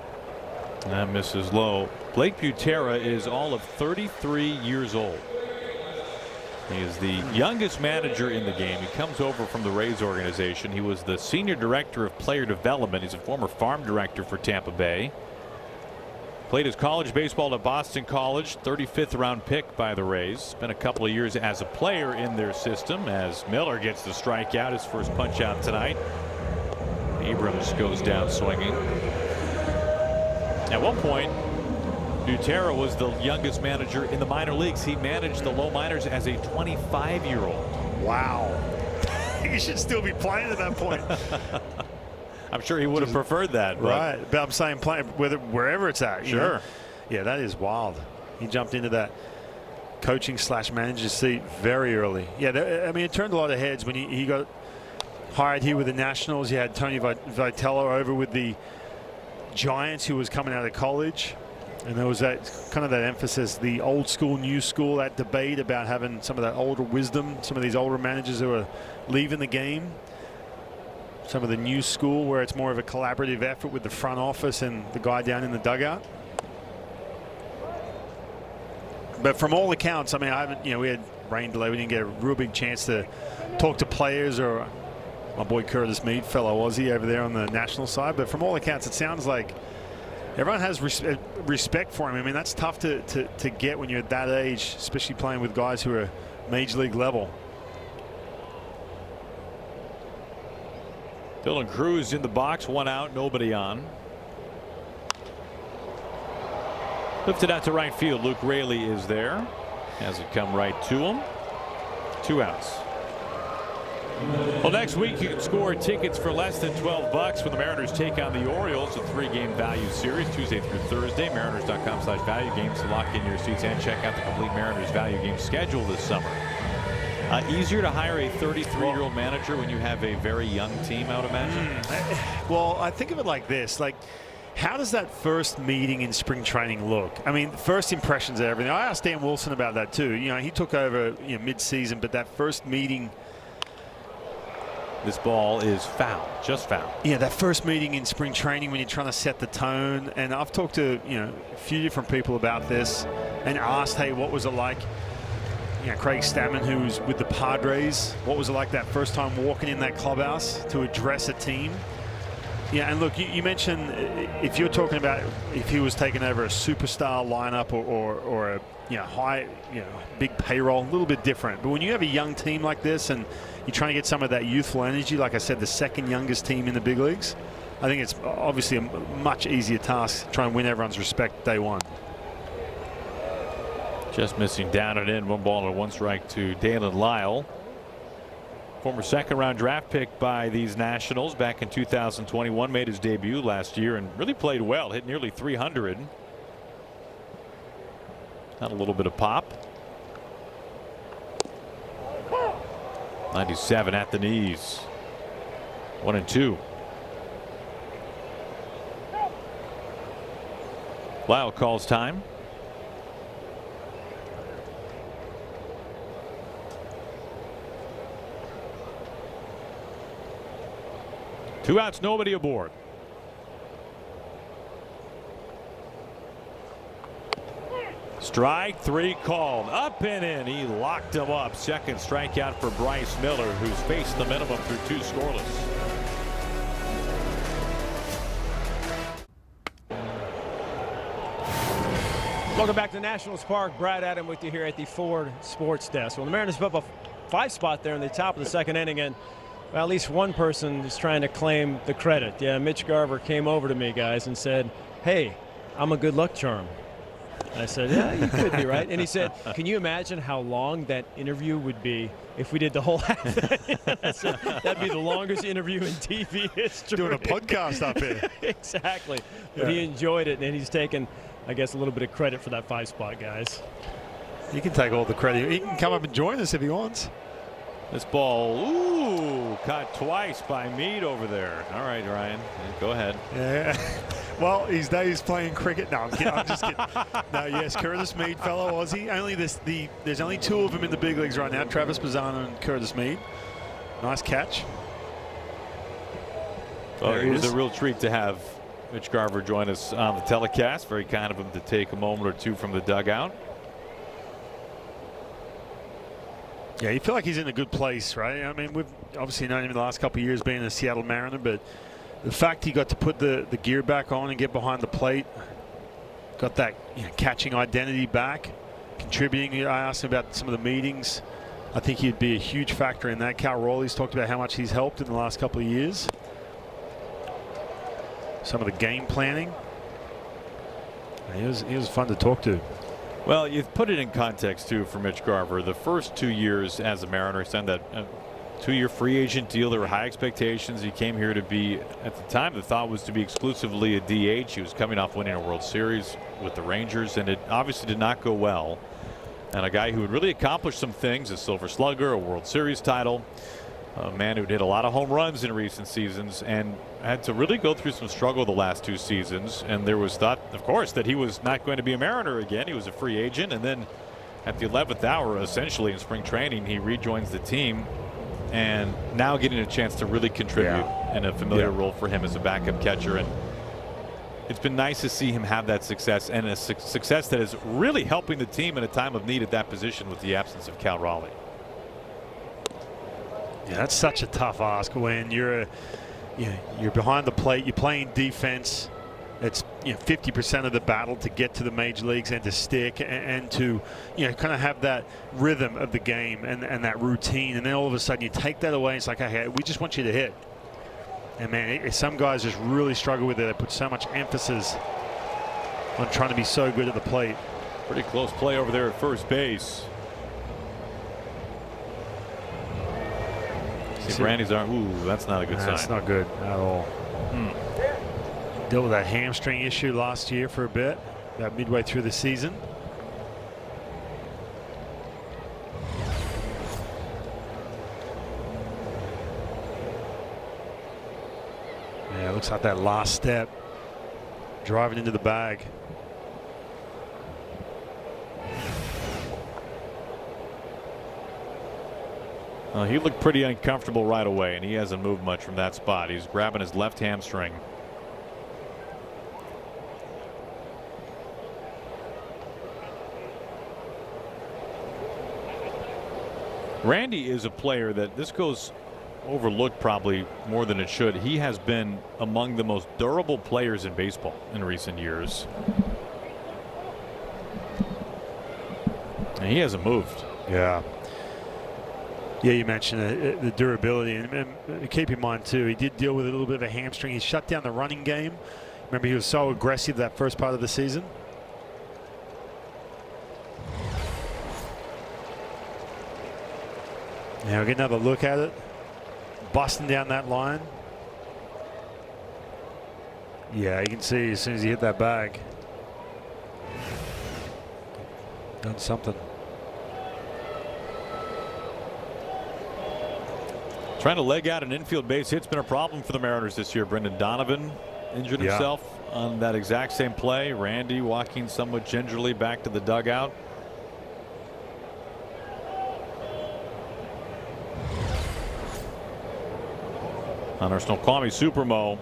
That misses low. Blake Butera is all of 33 years old. He is the youngest manager in the game. He comes over from the Rays organization. He was the senior director of player development. He's a former farm director for Tampa Bay. Played his college baseball at Boston College, 35th round pick by the Rays. Spent a couple of years as a player in their system as Miller gets the strikeout, his first punch out tonight. Abrams goes down swinging. At one point, Butera was the youngest manager in the minor leagues. He managed the low minors as a 25-year-old. Wow. He should still be playing at that point. I'm sure he would have preferred that. Right. But I'm saying playing wherever it's at. Sure. Know? Yeah, that is wild. He jumped into that coaching / manager seat very early. Yeah, I mean, it turned a lot of heads when he got hired here with the Nationals. You had Tony Vitello over with the Giants, who was coming out of college. And there was that kind of that emphasis, the old school, new school, that debate about having some of that older wisdom, some of these older managers who are leaving the game. Some of the new school where it's more of a collaborative effort with the front office and the guy down in the dugout. But from all accounts, I mean, we had rain delay. We didn't get a real big chance to talk to players or my boy Curtis Meade, fellow Aussie over there on the national side. But from all accounts, it sounds like everyone has respect for him. I mean, that's tough to get when you're at that age, especially playing with guys who are major league level. Dylan Cruz in the box, 1 out, nobody on. Lifted out to right field. Luke Raley is there. Has it come right to him. 2 outs. Well, next week you can score tickets for less than $12 when the Mariners take on the Orioles, a 3-game value series, Tuesday through Thursday. Mariners.com/value games to lock in your seats and check out the complete Mariners value game schedule this summer. Easier to hire a 33-year-old manager when you have a very young team, I would imagine. Well, I think of it like this: like, how does that first meeting in spring training look? I mean, first impressions of everything. I asked Dan Wilson about that too. You know, he took over mid-season, but that first meeting. This ball is foul, just foul. Yeah, that first meeting in spring training when you're trying to set the tone. And I've talked to a few different people about this and asked, hey, what was it like? Craig Stammen, who's with the Padres, what was it like that first time walking in that clubhouse to address a team? Yeah, and look, you mentioned if you're talking about if he was taking over a superstar lineup or a high, big payroll, a little bit different. But when you have a young team like this and you're trying to get some of that youthful energy, like I said, the second youngest team in the big leagues, I think it's obviously a much easier task to try and win everyone's respect day one. Just missing down and in, 1 ball and 1 strike to Dalen Lyle. Former second-round draft pick by these Nationals back in 2021, made his debut last year and really played well, hit nearly 300. Had a little bit of pop. 97 at the knees. 1-2. Lyle calls time. Two outs, nobody aboard. Strike 3 called. Up and in. He locked him up. Second strikeout for Bryce Miller, who's faced the minimum through 2 scoreless. Welcome back to Nationals Park. Brad Adam with you here at the Ford Sports Desk. Well, the Mariners put up a 5 spot there in the top of the second inning, and well, at least one person is trying to claim the credit. Yeah, Mitch Garver came over to me, guys, and said, hey, I'm a good luck charm. And I said, yeah, you could be right. And he said, can you imagine how long that interview would be if we did the whole half? I said, that'd be the longest interview in TV history. Doing a podcast up here. Exactly. But he enjoyed it, and he's taken, I guess, a little bit of credit for that 5 spot, guys. You can take all the credit. He can come up and join us if he wants. This ball, ooh, caught twice by Meade over there. All right, Ryan, go ahead. Yeah. Well, his days playing cricket. No, I'm kidding. I'm just kidding. No, yes, Curtis Meade, fellow Aussie. There's only 2 of them in the big leagues right now, Travis Bazzano and Curtis Meade. Nice catch. Well, it was a real treat to have Mitch Garver join us on the telecast. Very kind of him to take a moment or two from the dugout. Yeah, you feel like he's in a good place, right? I mean, we've obviously known him the last couple of years being a Seattle Mariner, but the fact he got to put the gear back on and get behind the plate, got that catching identity back, contributing. I asked him about some of the meetings. I think he'd be a huge factor in that. Cal Rawley's talked about how much he's helped in the last couple of years. Some of the game planning. He was fun to talk to. Well, you've put it in context, too, for Mitch Garver. The first 2 years as a Mariner, signed that 2-year free agent deal. There were high expectations. He came here to be, at the time, the thought was to be exclusively a DH. He was coming off winning a World Series with the Rangers, and it obviously did not go well. And a guy who had really accomplished some things, a Silver Slugger, a World Series title, a man who did a lot of home runs in recent seasons and had to really go through some struggle the last 2 seasons. And there was thought, of course, that he was not going to be a Mariner again. He was a free agent. And then at the 11th hour, essentially in spring training, he rejoins the team and now getting a chance to really contribute in a familiar role for him as a backup catcher. And it's been nice to see him have that success, and a success that is really helping the team in a time of need at that position with the absence of Cal Raleigh. Yeah, that's such a tough ask when you're behind the plate, you're playing defense. It's 50% of the battle to get to the major leagues and to stick and to kind of have that rhythm of the game and that routine, and then all of a sudden you take that away. It's like, okay, we just want you to hit. And man, some guys just really struggle with it. They put so much emphasis on trying to be so good at the plate. Pretty close play over there at first base. See if Randy's arm. Ooh, that's not a good sign. That's not good at all. Dealt with that hamstring issue last year for a bit, about midway through the season. Yeah, it looks like that last step, driving into the bag. He looked pretty uncomfortable right away, and he hasn't moved much from that spot. He's grabbing his left hamstring. Randy is a player that this goes overlooked probably more than it should. He has been among the most durable players in baseball in recent years. And he hasn't moved. Yeah. Yeah, you mentioned the durability, and keep in mind too, he did deal with a little bit of a hamstring. He shut down the running game. Remember, he was so aggressive that first part of the season. Now we'll get another look at it. Busting down that line. Yeah, you can see as soon as he hit that bag. Done something. Trying to leg out an infield base hit's been a problem for the Mariners this year. Brendan Donovan injured himself on that exact same play. Randy walking somewhat gingerly back to the dugout. Hunter Snoqualmie Supermo.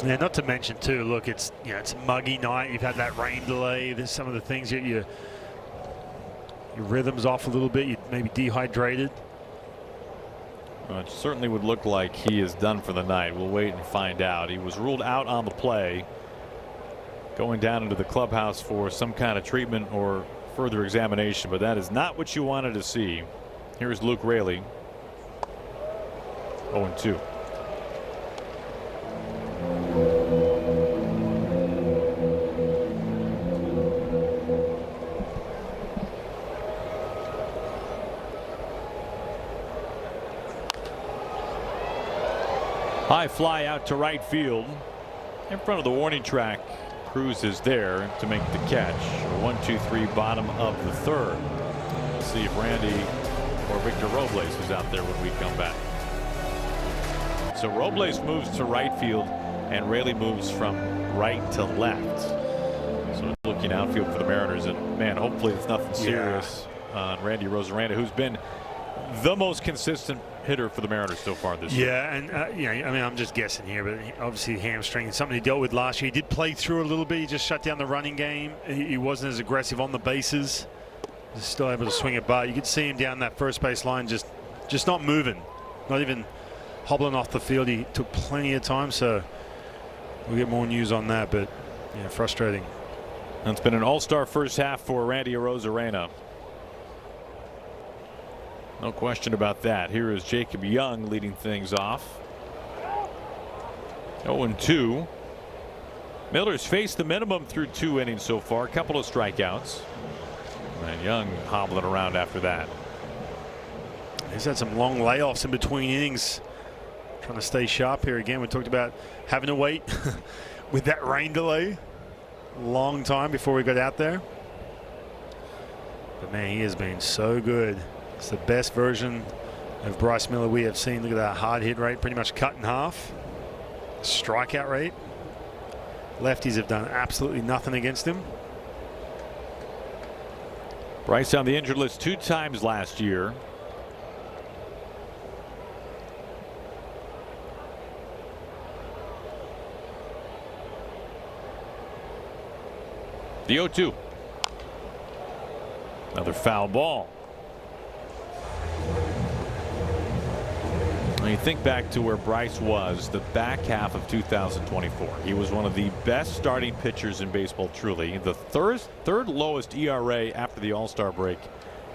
Yeah, not to mention too, look, it's it's a muggy night. You've had that rain delay. There's some of the things that your rhythm's off a little bit. You maybe dehydrated. It certainly would look like he is done for the night. We'll wait and find out. He was ruled out on the play, going down into the clubhouse for some kind of treatment or further examination, but that is not what you wanted to see. Here's Luke Raley. 0-2. High fly out to right field in front of the warning track. Cruz is there to make the catch. 1-2-3 bottom of the third. Let's see if Randy or Victor Robles is out there when we come back. So Robles moves to right field and Raley moves from right to left. So looking outfield for the Mariners, and man, hopefully it's nothing serious on Randy Arozarena, who's been the most consistent hitter for the Mariners so far this year. Yeah, and I mean, I'm just guessing here, but obviously hamstring, something he dealt with last year. He did play through a little bit. He just shut down the running game. He wasn't as aggressive on the bases. He's still able to swing it, but you could see him down that first base line, just not moving, not even hobbling off the field. He took plenty of time, so we'll get more news on that, but yeah, frustrating. And it's been an all-star first half for Randy Arozarena. No question about that. Here is Jacob Young leading things off. 0-2. Miller's faced the minimum through 2 innings so far. A couple of strikeouts. And Young hobbling around after that. He's had some long layoffs in between innings. Trying to stay sharp here again. We talked about having to wait with that rain delay. Long time before we got out there. But man, he has been so good. It's the best version of Bryce Miller we have seen. Look at that hard hit rate, pretty much cut in half. Strikeout rate. Lefties have done absolutely nothing against him. Bryce on the injured list 2 times last year. The 0-2. Another foul ball. When you think back to where Bryce was the back half of 2024, he was one of the best starting pitchers in baseball, truly. The third lowest ERA after the All-Star break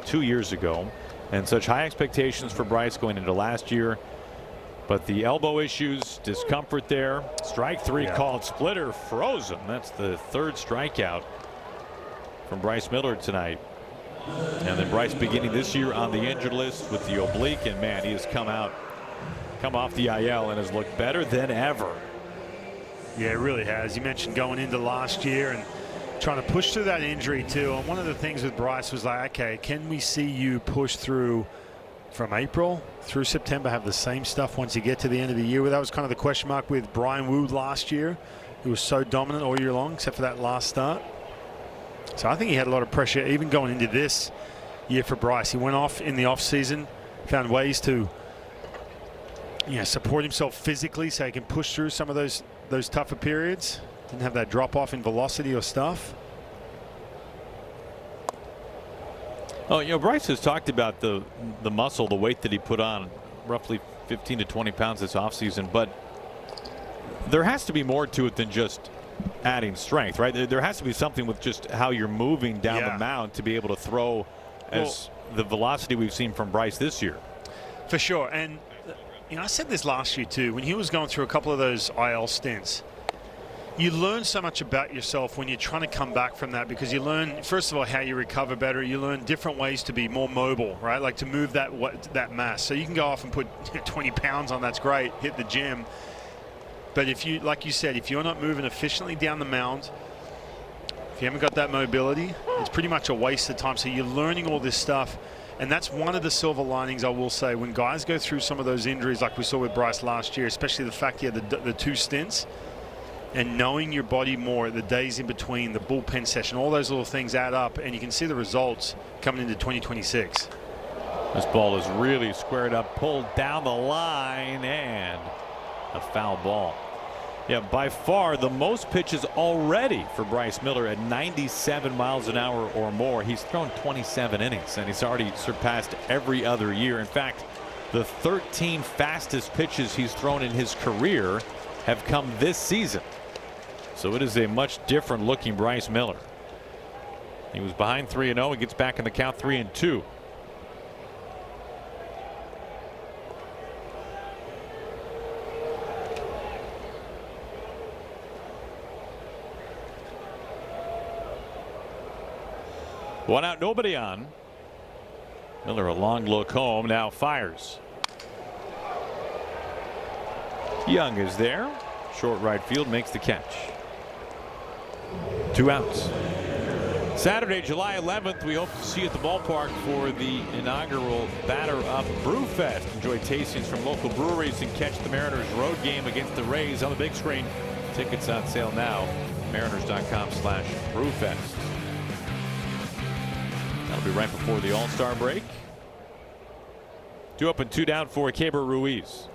2 years ago, and such high expectations for Bryce going into last year. But the elbow issues, discomfort there. Strike 3 called, splitter frozen. That's the 3rd strikeout from Bryce Miller tonight. And then Bryce beginning this year on the injured list with the oblique, and man, he has come off the IL and has looked better than ever. Yeah, it really has. You mentioned going into last year and trying to push through that injury too. And one of the things with Bryce was like, okay, can we see you push through from April through September, have the same stuff once you get to the end of the year? Well, that was kind of the question mark with Brian Wu last year, who was so dominant all year long, except for that last start. So I think he had a lot of pressure even going into this year for Bryce. He went off in the off season, found ways to support himself physically so he can push through some of those tougher periods. Didn't have that drop off in velocity or stuff. Oh, Bryce has talked about the muscle, the weight that he put on, roughly 15 to 20 pounds this offseason, but there has to be more to it than just adding strength, right? There has to be something with just how you're moving down the mound to be able to throw as the velocity we've seen from Bryce this year. For sure. And I said this last year too, when he was going through a couple of those IL stints. You learn so much about yourself when you're trying to come back from that, because you learn, first of all, how you recover better. You learn different ways to be more mobile, right? Like to move that mass. So you can go off and put 20 pounds on, that's great, hit the gym. But if you, like you said, if you're not moving efficiently down the mound, if you haven't got that mobility, it's pretty much a waste of time. So you're learning all this stuff. And that's one of the silver linings, I will say, when guys go through some of those injuries like we saw with Bryce last year, especially the fact he had the 2 stints, and knowing your body more, the days in between, the bullpen session, all those little things add up, and you can see the results coming into 2026. This ball is really squared up, pulled down the line, and a foul ball. Yeah, by far the most pitches already for Bryce Miller at 97 miles an hour or more. He's thrown 27 innings, and he's already surpassed every other year. In fact, the 13 fastest pitches he's thrown in his career have come this season. So it is a much different looking Bryce Miller. He was behind 3-0. He gets back in the count 3-2. One out, nobody on. Miller, a long look home, now fires. Young is there. Short right field, makes the catch. 2 outs. Saturday, July 11th, we hope to see you at the ballpark for the inaugural Batter Up Brew Fest. Enjoy tastings from local breweries and catch the Mariners road game against the Rays on the big screen. Tickets on sale now. Mariners.com/brewfest. That'll be right before the All-Star break. 2 up and 2 down for Keibert Ruiz.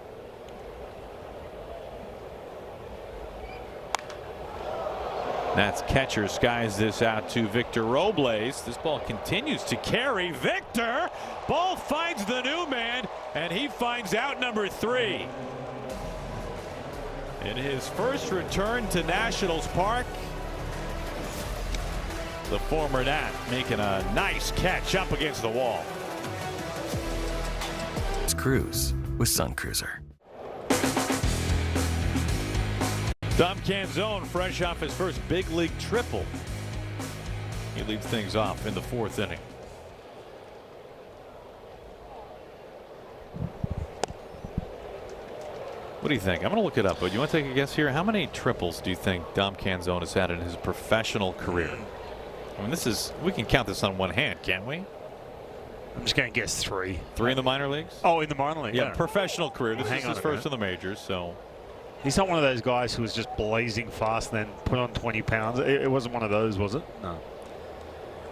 That's catcher skies this out to Victor Robles. This ball continues to carry. Victor, ball finds the new man, and he finds out number 3. In his first return to Nationals Park, the former Nat making a nice catch up against the wall. Cruise with Sun Cruiser. Dom Canzone, fresh off his first big league triple. He leads things off in the 4th inning. What do you think? I'm going to look it up, but you want to take a guess here? How many triples do you think Dom Canzone has had in his professional career? I mean, we can count this on one hand, can't we? I'm just going to guess 3. 3 in the minor leagues? Oh, in the minor league? Yeah, professional career. This is his first in in the majors, so. He's not one of those guys who was just blazing fast and then put on 20 pounds. It wasn't one of those, was it? No.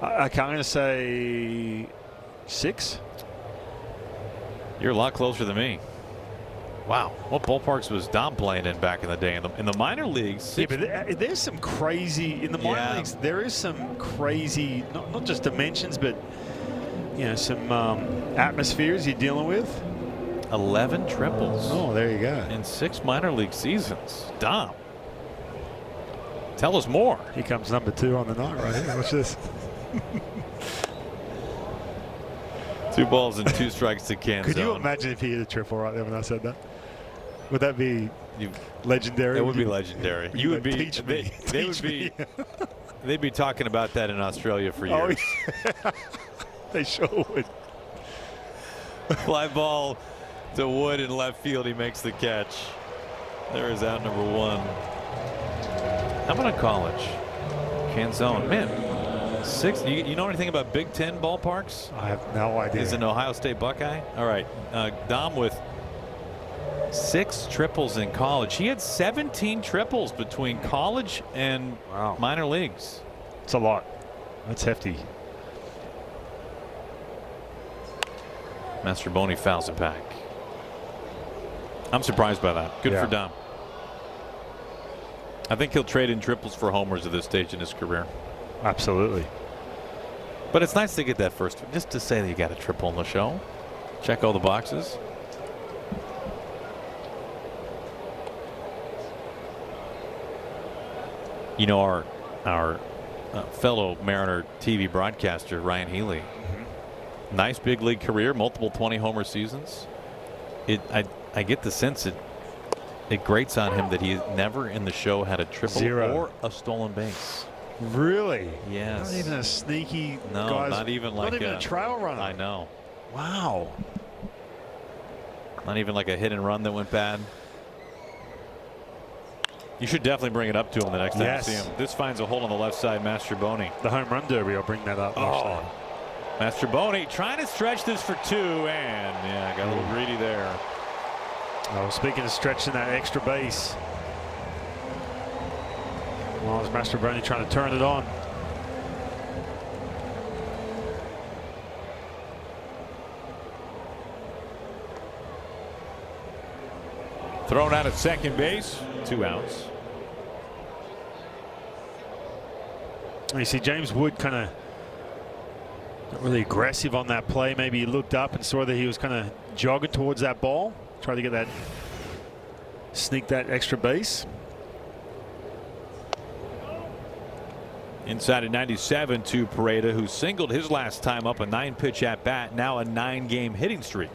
I'm going to say 6. You're a lot closer than me. Wow. What ballparks was Dom playing in back in the day? In the minor leagues? Yeah, but there's some crazy, in the minor leagues, there is some crazy, not just dimensions, but, some atmospheres you're dealing with. 11 triples. Oh, there you go. In 6 minor league seasons. Dom, tell us more. Here comes number 2 on the night right here. Watch this. 2 balls and 2 strikes to Canzone. Could you imagine if he hit a triple right there when I said that? Would that be legendary? That would be legendary. You would be. Teach me. They would be. They'd be talking about that in Australia for years. Oh, yeah. They sure would. Fly ball to Wood in left field. He makes the catch. There is out number 1. How about a college? Canzone. Man, 6. You know anything about Big Ten ballparks? I have no idea. He's an Ohio State Buckeye. All right. Dom with 6 triples in college. He had 17 triples between college and minor leagues. It's a lot. That's hefty. Mastroboni fouls it back. I'm surprised by that. Good for Dom. I think he'll trade in triples for homers at this stage in his career. Absolutely. But it's nice to get that first, just to say that you got a triple on the show. Check all the boxes. You know, our fellow Mariner TV broadcaster Ryan Healy. Nice big league career, multiple 20 homer seasons. I get the sense it grates on him that he never in the show had a triple or a stolen base. Really? Yes. Not even a sneaky. No, guys, not even like not even a trail runner. I know. Wow. Not even like a hit and run that went bad. You should definitely bring it up to him the next time you see him. This finds a hole on the left side. Mastroboni. The home run derby. I'll bring that up. Mastroboni trying to stretch this for 2, and got a little greedy there. Oh, speaking of stretching that extra base, well, is Mastroboni trying to turn it on? Thrown out at second base, 2 outs. You see James Wood kind of not really aggressive on that play. Maybe he looked up and saw that he was kind of jogging towards that ball. Tried to get that, sneak that extra base. Inside at 97 to Pareda, who singled his last time up, a 9-pitch at bat, now a 9-game hitting streak.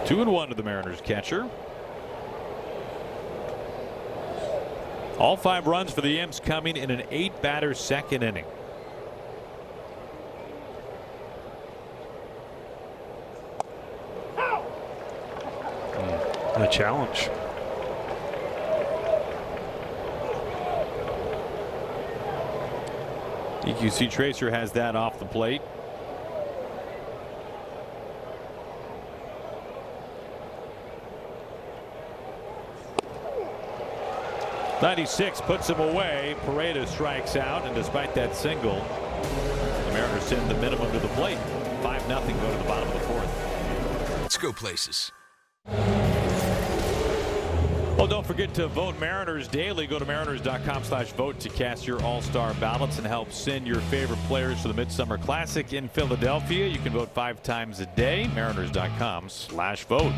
Two and 1 to the Mariners catcher. All 5 runs for the Imps coming in an 8-batter second inning. A challenge. EQC Tracer has that off the plate. '96 puts him away. Pareda strikes out, and despite that single, the Mariners send the minimum to the plate. 5-0 go to the bottom of the 4th. Let's go places. Well, don't forget to vote Mariners daily. Go to mariners.com/vote to cast your all-star ballots and help send your favorite players to the Midsummer Classic in Philadelphia. You can vote 5 times a day. Mariners.com/vote.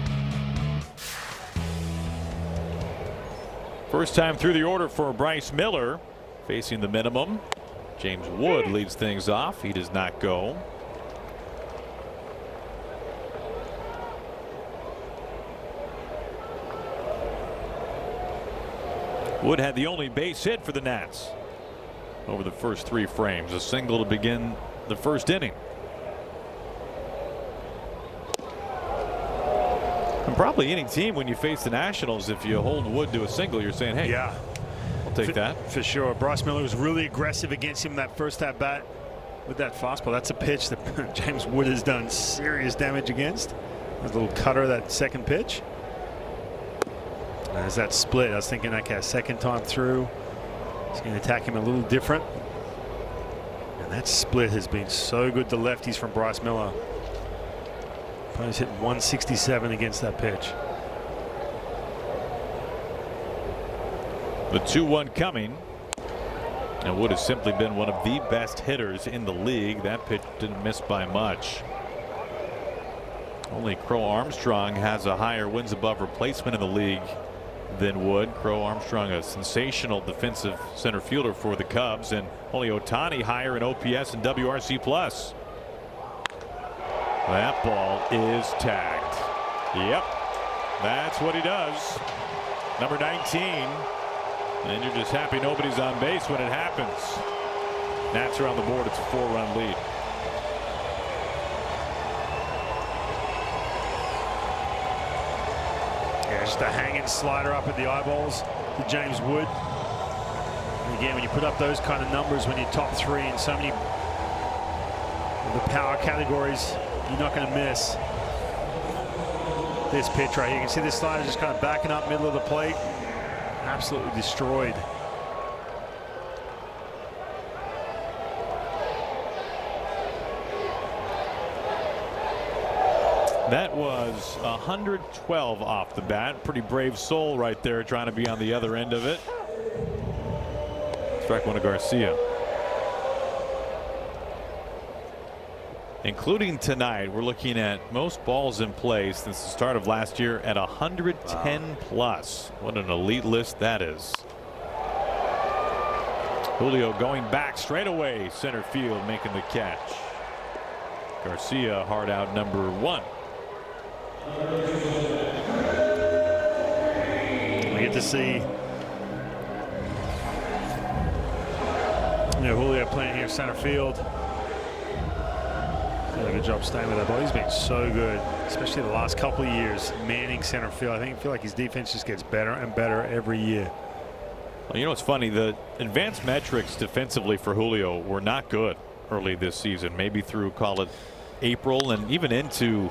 First time through the order for Bryce Miller, facing the minimum. James Wood leads things off. He does not go. Wood had the only base hit for the Nats over the first 3 frames. A single to begin the first inning. And probably any team, when you face the Nationals, if you hold Wood to a single, you're saying, hey, yeah, I'll take that. For sure. Bryce Miller was really aggressive against him that first at bat with that fastball. That's a pitch that James Wood has done serious damage against. A little cutter, that second pitch. As that split, I was thinking that guy second time through, he's going to attack him a little different. And that split has been so good to lefties from Bryce Miller. He's hit 167 against that pitch. The 2-1 coming. And Wood has simply been one of the best hitters in the league. That pitch didn't miss by much. Only Crow Armstrong has a higher wins above replacement in the league than Wood. Crow Armstrong, a sensational defensive center fielder for the Cubs, and only Ohtani higher in OPS and WRC plus. That ball is tagged. Yep, that's what he does. Number 19. And you're just happy nobody's on base when it happens. Nats are on the board. It's a 4-run lead. Yeah, just a hanging slider up at the eyeballs to James Wood. And again, when you put up those kind of numbers, when you're top 3 in so many of the power categories, you're not going to miss this pitch right here. You can see this slider just kind of backing up middle of the plate. Absolutely destroyed. That was 112 off the bat. Pretty brave soul right there, trying to be on the other end of it. Strike one to Garcia. Including tonight, we're looking at most balls in play since the start of last year at 110 plus. What an elite list that is. Julio going back straight away, center field, making the catch. Garcia hard out number 1. We get to see Julio playing here center field. Did a good job staying with that ball. He's been so good, especially the last couple of years, manning center field. I feel like his defense just gets better and better every year. Well, you know, it's funny, the advanced metrics defensively for Julio were not good early this season, maybe through, call it, April and even into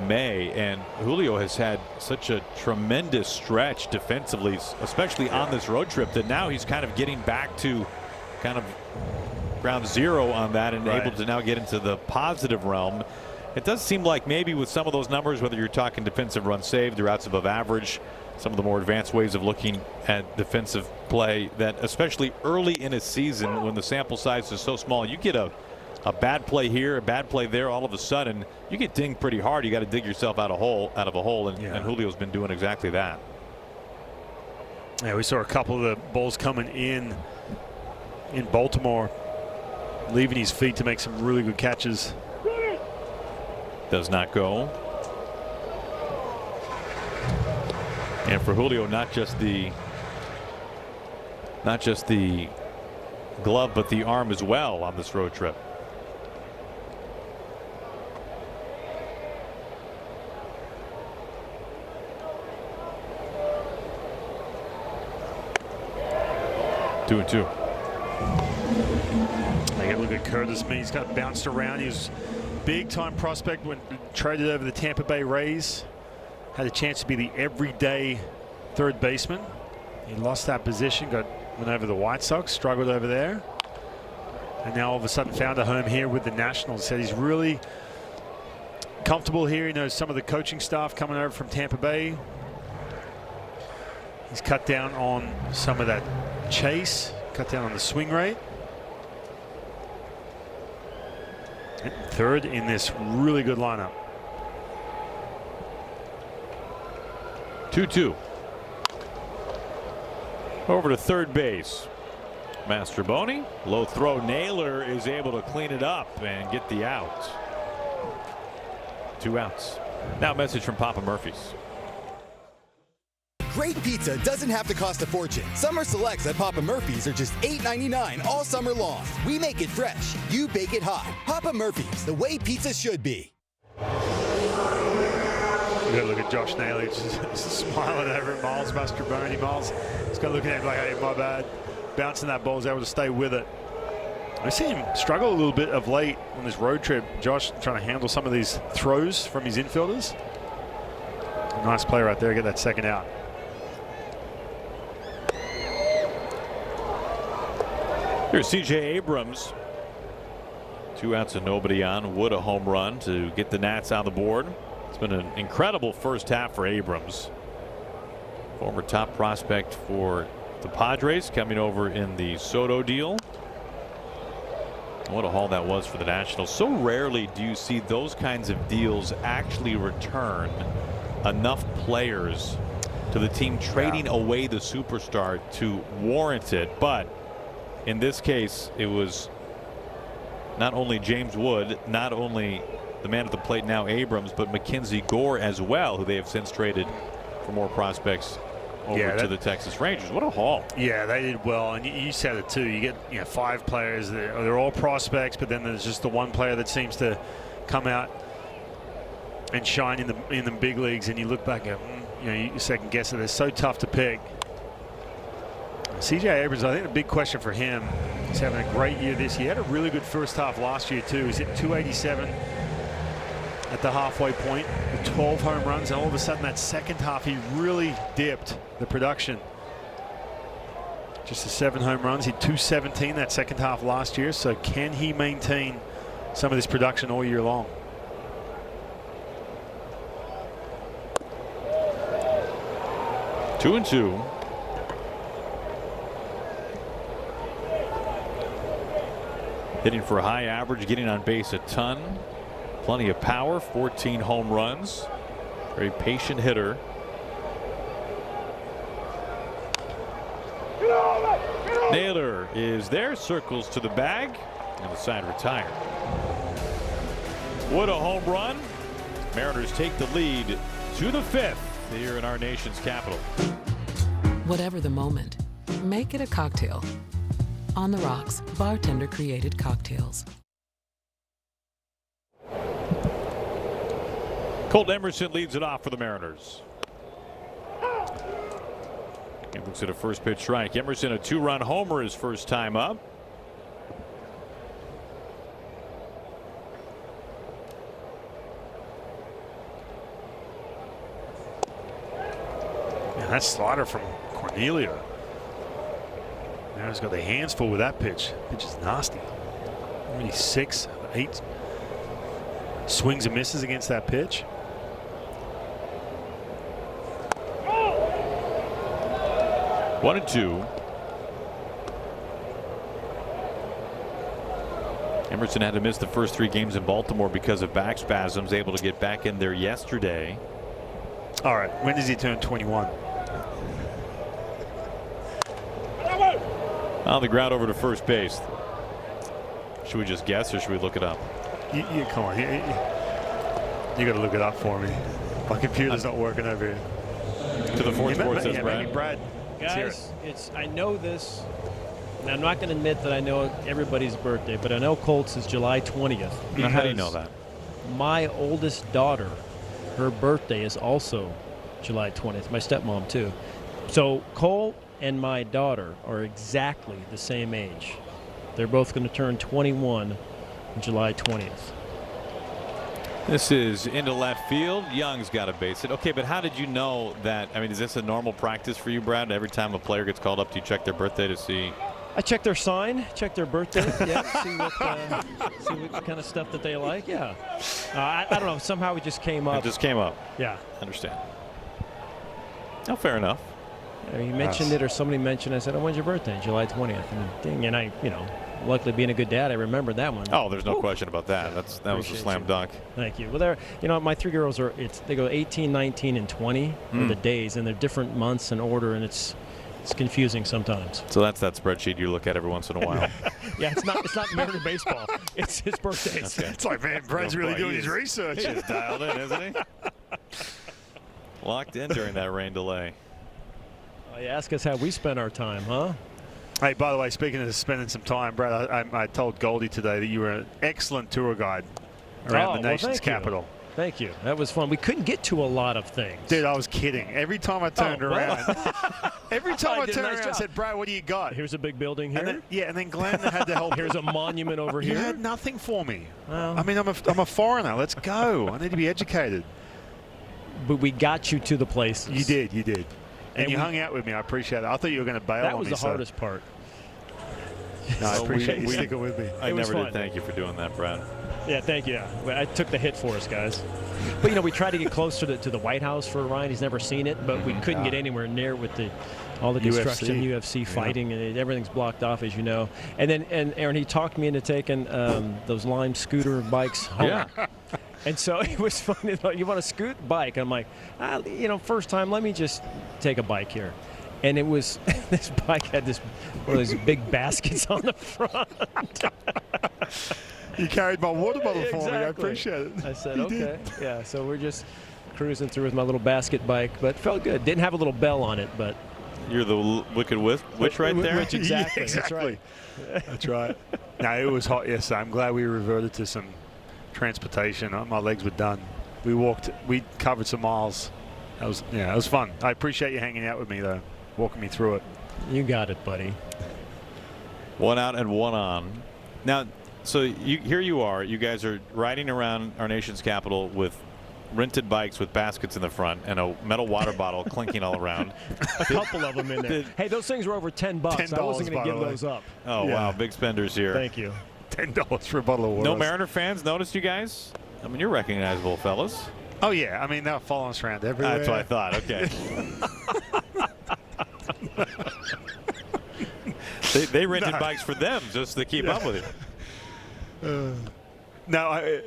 May. And Julio has had such a tremendous stretch defensively, especially on this road trip, that now he's kind of getting back to kind of ground zero on that and able to now get into the positive realm. It does seem like maybe with some of those numbers, whether you're talking defensive runs saved or outs above average, some of the more advanced ways of looking at defensive play, that especially early in a season when the sample size is so small, you get a bad play here, a bad play there, all of a sudden you get dinged pretty hard. You got to dig yourself out of a hole, and Julio's been doing exactly that. Yeah, we saw a couple of the balls coming in Baltimore, leaving his feet to make some really good catches. Does not go. And for Julio, not just the glove, but the arm as well on this road trip. Two and two. They get a look at Curtis. He's got bounced around. He was big time prospect when traded over the Tampa Bay Rays. Had a chance to be the everyday third baseman. He lost that position, went over the White Sox, struggled over there, and now all of a sudden found a home here with the Nationals. Said he's really comfortable here. He knows some of the coaching staff coming over from Tampa Bay. He's cut down on some of that chase, cut down on the swing rate. And third in this really good lineup. 2-2. Over to third base. Mastroboni, low throw. Naylor is able to clean it up and get the out. 2 outs. Now a message from Papa Murphy's. Great pizza doesn't have to cost a fortune. Summer selects at Papa Murphy's are just $8.99 all summer long. We make it fresh. You bake it hot. Papa Murphy's, the way pizza should be. You got to look at Josh Naylor, just smiling over at Miles Mastroboni. Miles has got to look at him like, hey, my bad. Bouncing that ball, is able to stay with it. I see him struggle a little bit of late on this road trip. Josh trying to handle some of these throws from his infielders. Nice play right there, get that second out. Here's C.J. Abrams. 2 outs and nobody on. Wood a home run to get the Nats on the board. It's been an incredible first half for Abrams. Former top prospect for the Padres, coming over in the Soto deal. What a haul that was for the Nationals. So rarely do you see those kinds of deals actually return enough players to the team trading away the superstar to warrant it. But in this case, it was not only James Wood, not only the man at the plate now Abrams, but Mackenzie Gore as well, who they have since traded for more prospects over to the Texas Rangers. What a haul. Yeah, they did well, and you said it too. You get 5 players. They're all prospects, but then there's just the one player that seems to come out and shine in the big leagues, and you look back at, you second guess it. They're so tough to pick. C.J. Abrams, I think the big question for him is having a great year this year. He had a really good first half last year too. He's hit 287 at the halfway point with 12 home runs, and all of a sudden that second half he really dipped the production. Just the 7 home runs. He had 217 that second half last year. So can he maintain some of this production all year long? Two and two. Hitting for a high average, getting on base a ton. Plenty of power, 14 home runs. Very patient hitter. Naylor is there, circles to the bag, and the side retired. What a home run. Mariners take the lead to the 5th here in our nation's capital. Whatever the moment, make it a cocktail. On the Rocks, bartender created cocktails. Colt Emerson leads it off for the Mariners. He looks at a first pitch strike. Emerson, a 2-run homer his first time up. Yeah, that slider from Cornelia. Now he's got the hands full with that pitch. Pitch is nasty. Maybe 6, 8 swings and misses against that pitch. One and two. Emerson had to miss the first 3 games in Baltimore because of back spasms. Able to get back in there yesterday. All right. When does he turn 21? On the ground over to first base. Should we just guess or should we look it up? You come on. You got to look it up for me. My computer's not working over here. To the Fourth Sports says Brad. Brad. Guys, I know this, and I'm not going to admit that I know everybody's birthday, but I know Colt's is July 20th. Now, how do you know that? My oldest daughter, her birthday is also July 20th. My stepmom too. So Colt and my daughter are exactly the same age. They're both going to turn 21 on July 20th. This is into left field. Young's got to base it. Okay, but how did you know that? I mean, is this a normal practice for you, Brad? Every time a player gets called up, do you check their birthday to see? I check their sign, check their birthday, yeah, see what kind of stuff that they like. Yeah, I don't know. Somehow it just came up. It just came up. Yeah, understand. Oh, fair enough. You mentioned it, or somebody mentioned. I said, "Oh, when's your birthday?" July 20th. And ding, and I, luckily being a good dad, I remember that one. Oh, there's no question about that. That was a slam dunk. Thank you. Well, my 3 girls they go 18, 19, and 20 are the days, and they're different months in order, and it's confusing sometimes. So that's that spreadsheet you look at every once in a while. Yeah, it's not Mariner baseball. It's his birthdays. Okay. It's like, man, Brad's really doing his research. He's dialed in, isn't he? Locked in during that rain delay. You ask us how we spend our time, huh? Hey, by the way, speaking of spending some time, Brad, I told Goldie today that you were an excellent tour guide around the nation's capital. Thank you. That was fun. We couldn't get to a lot of things. Dude, I was kidding. Every time I turned around, I said, Brad, what do you got? Here's a big building here. And then Glenn had to help. Here's a monument over here. You had nothing for me. Well, I mean, I'm a foreigner. Let's go. I need to be educated. But we got you to the places. You did. And you hung out with me. I appreciate it. I thought you were going to bail on me. That was the hardest part. No, I appreciate you sticking with me. I never did thank you for doing that, Brad. Yeah, thank you. I took the hit for us, guys. But, we tried to get closer to the White House for Ryan. He's never seen it, but we couldn't get anywhere near with all the construction, UFC fighting, and everything's blocked off, as you know. And Aaron, he talked me into taking those Lime scooter bikes home. Yeah. And so it was funny. You want to scoot bike? I'm like, first time, let me just take a bike here. And it was this bike had one of those big baskets on the front. You carried my water bottle for me. I Exactly. appreciate it. I said, okay. Yeah, so we're just cruising through with my little basket bike, but felt good. Didn't have a little bell on it, but. You're the wicked witch right there? Witch, exactly. Yeah, exactly. That's right. No, it was hot yesterday. I'm glad we reverted to some transportation. My legs were done. We covered some miles. It was fun. I appreciate you hanging out with me, though, walking me through it. You got it, buddy. 1 out and 1 on. Now, so here you are. You guys are riding around our nation's capital with rented bikes with baskets in the front and a metal water bottle clinking all around. A couple of them in there. Hey, those things were over $10. I wasn't going to give those up. Oh, wow. Big spenders here. Thank you. $10 for a bottle of water. No Mariner fans noticed you guys? I mean, you're recognizable, fellas. Oh, yeah. I mean, they're following us around everywhere. That's what I thought. Okay. they rented bikes for them just to keep up with you. No,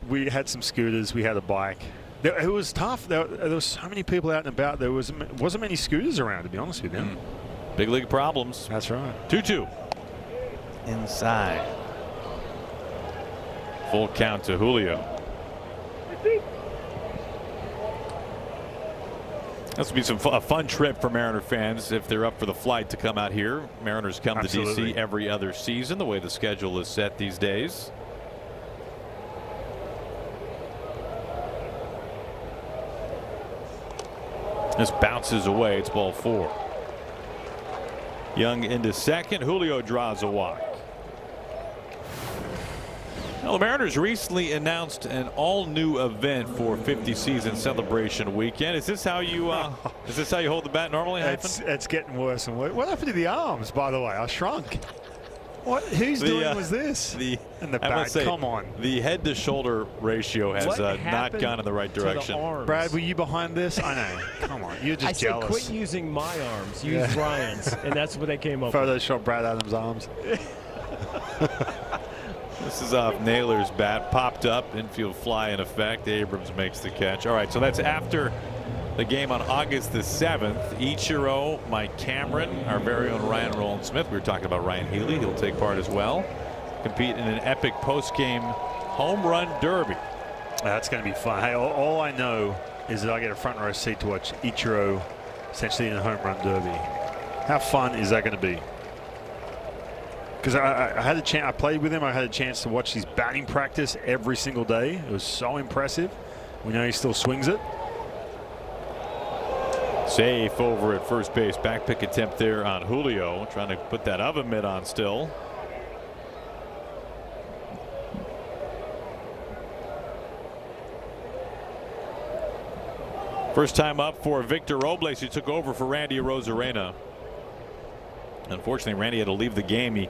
we had some scooters. We had a bike. It was tough. There was so many people out and about. There wasn't many scooters around, to be honest with you. Big league problems. That's right. 2-2. Inside. Full count to Julio. This will be a fun trip for Mariner fans if they're up for the flight to come out here. Mariners come Absolutely. to D.C. every other season, the way the schedule is set these days. This bounces away. It's ball 4. Young into second. Julio draws a walk. Now, the Mariners recently announced an all-new event for 50 season celebration weekend. Is this how you hold the bat normally? It's getting worse and worse. What happened to the arms, by the way? I shrunk. What? Who's doing was this? And the back. Come on. The head-to-shoulder ratio has not gone in the right direction. Brad, were you behind this? I know. Come on. You're just jealous. I said quit using my arms. Use Ryan's. And that's what they came up with. Photoshop Brad Adams' arms. This is off Naylor's bat. Popped up. Infield fly in effect. Abrams makes the catch. All right, so that's after the game on August the 7th. Ichiro, Mike Cameron, our very own Ryan Roland Smith. We were talking about Ryan Healy. He'll take part as well. Compete in an epic post-game home run derby. That's going to be fun. Hey, all I know is that I get a front row seat to watch Ichiro essentially in a home run derby. How fun is that going to be? Because I had a chance. I played with him. I had a chance to watch his batting practice every single day. It was so impressive. We know he still swings it. Safe over at first base. Back pick attempt there on Julio. Trying to put that oven mitt on still. First time up for Victor Robles, who took over for Randy Arozarena. Unfortunately, Randy had to leave the game. He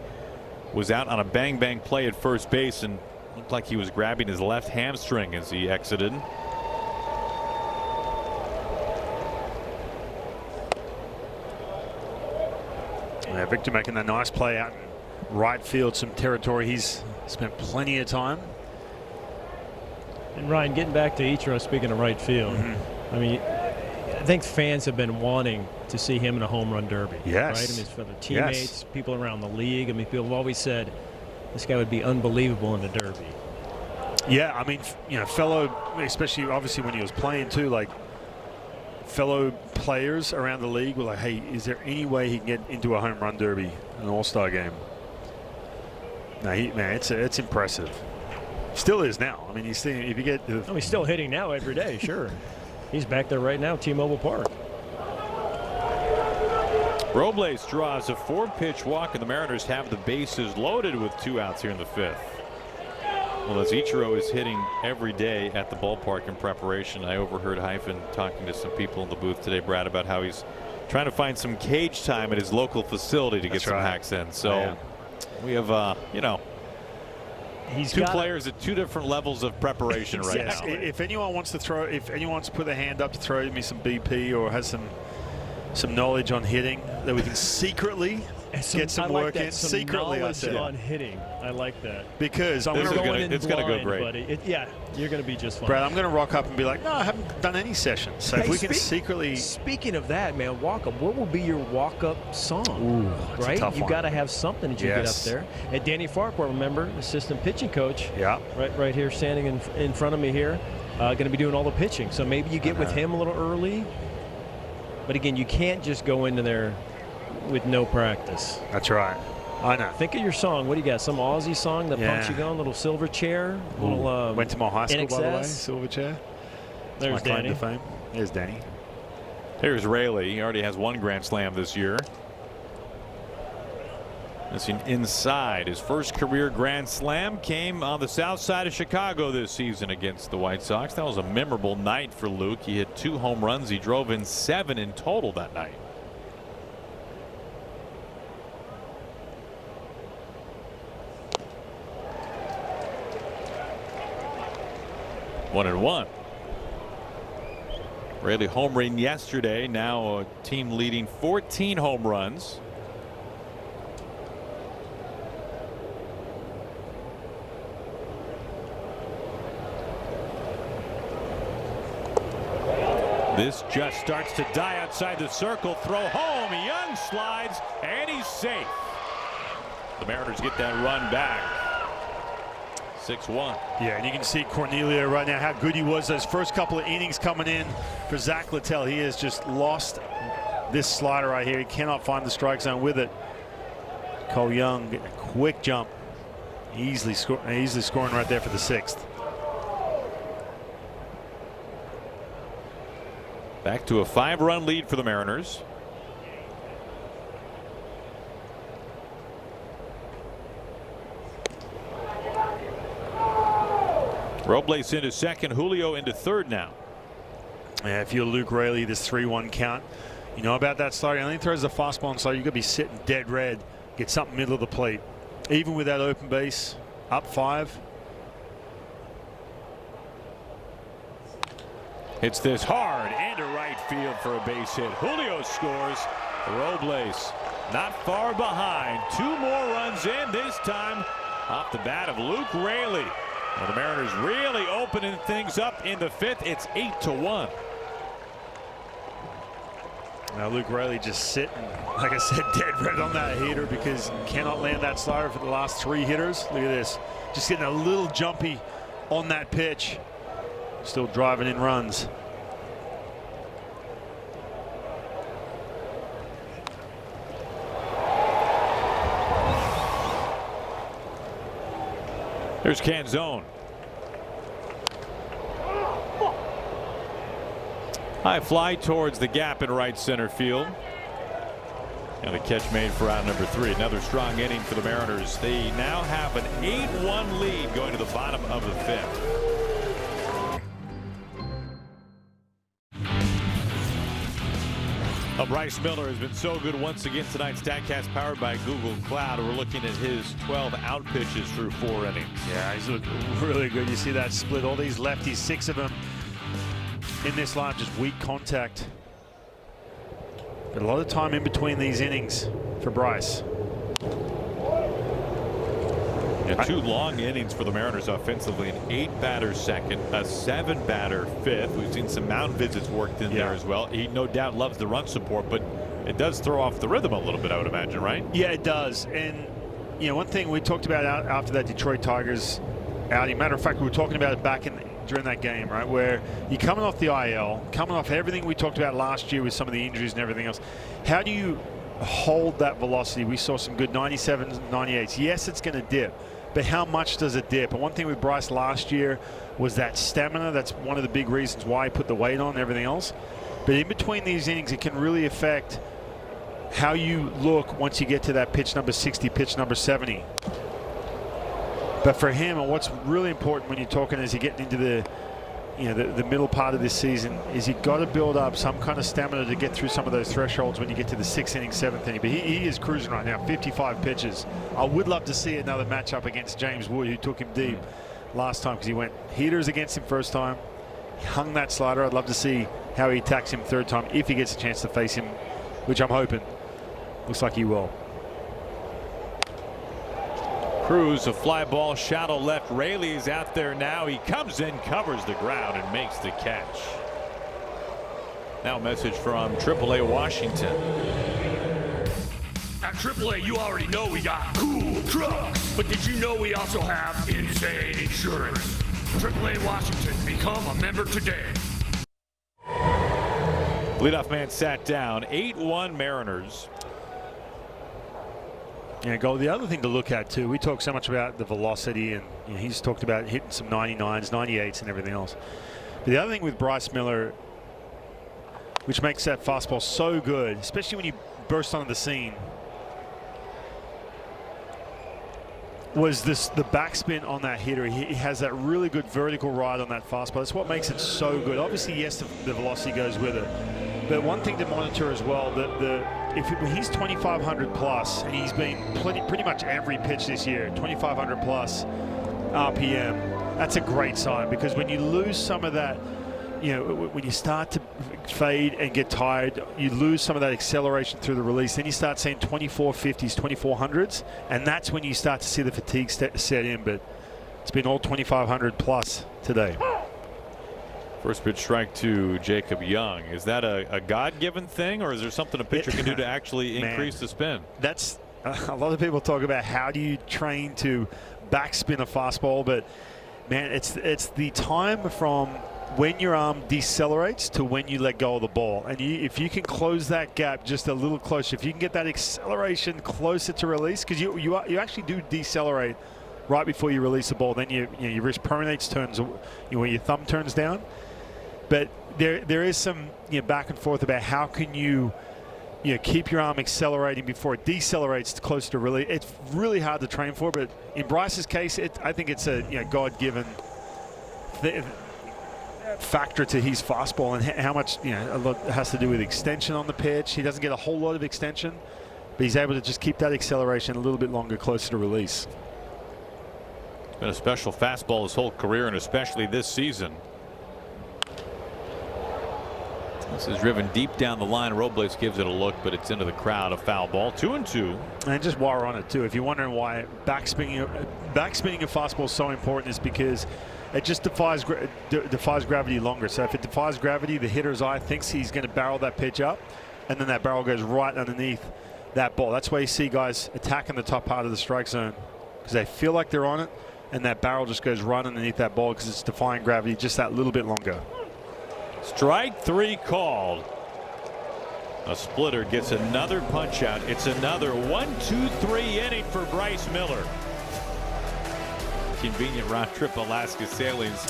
was out on a bang play at first base and looked like he was grabbing his left hamstring as he exited. Yeah, Victor making a nice play out in right field, some territory he's spent plenty of time. And Ryan, getting back to Ichiro, speaking of right field, I mean, I think fans have been wanting to see him in a home run derby. Yes. Right? I mean, for the teammates, people around the league. I mean, people have always said this guy would be unbelievable in the derby. Yeah, I mean, fellow, especially obviously when he was playing too, like fellow players around the league were like, hey, is there any way he can get into a home run derby, an all-star game? No, man, it's impressive. Still is now. I mean, he's still, if you get. He's still hitting now every day, sure. He's back there right now, T-Mobile Park. Robles draws a 4-pitch walk, and the Mariners have the bases loaded with 2 outs here in the 5th. Well, as Ichiro is hitting every day at the ballpark in preparation, I overheard Hyphen talking to some people in the booth today, Brad, about how he's trying to find some cage time at his local facility to get some hacks in. So we have, He's 2 players at 2 different levels of preparation right now. If anyone wants to throw, if anyone wants to put their hand up to throw me some BP or has some knowledge on hitting that we can secretly get some work in secretly. I said on hitting. I like that because it's going to go great. Buddy. Yeah, you're going to be just fine. Brad, I'm going to rock up and be like, no, I haven't done any sessions. So if we can secretly. Speaking of that, man, walk up. What will be your walk up song? Ooh, right, you got to have something that you get up there. And Danny Farquhar, remember, assistant pitching coach. Yeah. Right here, standing in front of me here, going to be doing all the pitching. So maybe you get with him a little early. But again, you can't just go into there with no practice. That's right. I know. Think of your song. What do you got? Some Aussie song that pumps you going? Little silver chair. Little, went to my high school, NXS. by the way. Silver chair. There's my claim Danny. to fame. There's Danny. Here's Rayleigh. He already has 1 grand slam this year. Missing inside. His first career grand slam came on the south side of Chicago this season against the White Sox. That was a memorable night for Luke. He hit 2 home runs. He drove in 7 in total that night. One and one. Rayleigh homering yesterday. Now a team leading 14 home runs. This just starts to die outside the circle. Throw home. Young slides and he's safe. The Mariners get that run back. 6-1. Yeah, and you can see Cornelio right now how good he was those first couple of innings coming in for Zach Littell. He has just lost this slider right here. He cannot find the strike zone with it. Cole Young getting a quick jump, easily scoring right there for the 6th. Back to a 5-run lead for the Mariners. Robles into second, Julio into third now. Yeah, if you're Luke Rayleigh, this 3-1 count, you know about that slider. Only throws the fastball inside. You're going to be sitting dead red. Get something middle of the plate. Even with that open base, up 5. Hits this hard into right field for a base hit. Julio scores. Robles not far behind. 2 more runs in, this time off the bat of Luke Rayleigh. Well, the Mariners really opening things up in the 5th. It's 8-1. Now Luke Rayleigh just sitting, like I said, dead red on that hitter because he cannot land that slider for the last 3 hitters. Look at this. Just getting a little jumpy on that pitch. Still driving in runs. There's Canzone. High fly towards the gap in right center field. And the catch made for out number 3. Another strong inning for the Mariners. They now have an 8-1 lead going to the bottom of the 5th. Bryce Miller has been so good once again tonight. StatCast powered by Google Cloud. We're looking at his 12 out pitches through 4 innings. Yeah, he's looked really good. You see that split. All these lefties, 6 of them in this line, just weak contact. But a lot of time in between these innings for Bryce. Yeah, 2 long innings for the Mariners offensively. An 8-batter second, a 7-batter 5th. We've seen some mound visits worked in there as well. He no doubt loves the run support, but it does throw off the rhythm a little bit, I would imagine, right? Yeah, it does. And you know, one thing we talked about after that Detroit Tigers outing, matter of fact, we were talking about it back during that game, right, where you're coming off the IL, coming off everything we talked about last year with some of the injuries and everything else. How do you hold that velocity? We saw some good 97s, 98s. Yes, it's going to dip, but how much does it dip? And one thing with Bryce last year was that stamina. That's one of the big reasons why he put the weight on and everything else. But in between these innings, it can really affect how you look once you get to that pitch number 60, pitch number 70. But for him, and what's really important when you're talking as you're getting into the middle part of this season, is you got to build up some kind of stamina to get through some of those thresholds when you get to the 6th inning, 7th inning. But he is cruising right now, 55 pitches. I would love to see another matchup against James Wood, who took him deep last time because he went heaters against him first time. He hung that slider. I'd love to see how he attacks him 3rd time if he gets a chance to face him, which I'm hoping. Looks like he will. Cruz, a fly ball, shallow left. Rayleigh's out there now. He comes in, covers the ground, and makes the catch. Now a message from AAA Washington. At AAA, you already know we got cool trucks, but did you know we also have insane insurance? AAA Washington, become a member today. Leadoff man sat down. 8-1 Mariners. Yeah, Gold. The other thing to look at too, we talk so much about the velocity, and he's talked about hitting some 99s, 98s, and everything else. But the other thing with Bryce Miller, which makes that fastball so good, especially when you burst onto the scene, was the backspin on that hitter. He has that really good vertical ride on that fastball. That's what makes it so good. Obviously, yes, the velocity goes with it. But one thing to monitor as well, when he's 2,500 plus, and he's been pretty much every pitch this year, 2,500 plus RPM, that's a great sign, because when you lose some of that, when you start to fade and get tired, you lose some of that acceleration through the release. Then you start seeing 2450s, 2400s, and that's when you start to see the fatigue set in. But it's been all 2,500 plus today. First pitch strike to Jacob Young. Is that a God-given thing, or is there something a pitcher can do to actually increase the spin? That's a lot of people talk about how do you train to backspin a fastball, but man, it's the time from when your arm decelerates to when you let go of the ball. And if you can close that gap just a little closer, if you can get that acceleration closer to release, because you actually do decelerate right before you release the ball, then your wrist permeates, turns, when your thumb turns down. But there is some back and forth about how can you keep your arm accelerating before it decelerates closer to release. It's really hard to train for, but in Bryce's case, I think it's a God-given factor to his fastball, and how much a lot has to do with extension on the pitch. He doesn't get a whole lot of extension, but he's able to just keep that acceleration a little bit longer, closer to release. It's been a special fastball his whole career, and especially this season. This is driven deep down the line. Robles gives it a look, but it's into the crowd. A foul ball. 2-2. And just while we're on it too, if you're wondering why backspinning a fastball is so important, is because it just defies gravity longer. So if it defies gravity, the hitter's eye thinks he's going to barrel that pitch up, and then that barrel goes right underneath that ball. That's why you see guys attacking the top part of the strike zone, because they feel like they're on it, and that barrel just goes right underneath that ball because it's defying gravity just that little bit longer. Strike 3 called. A splitter gets another punch out. It's another 1-2-3 inning for Bryce Miller. Convenient round trip Alaska sailings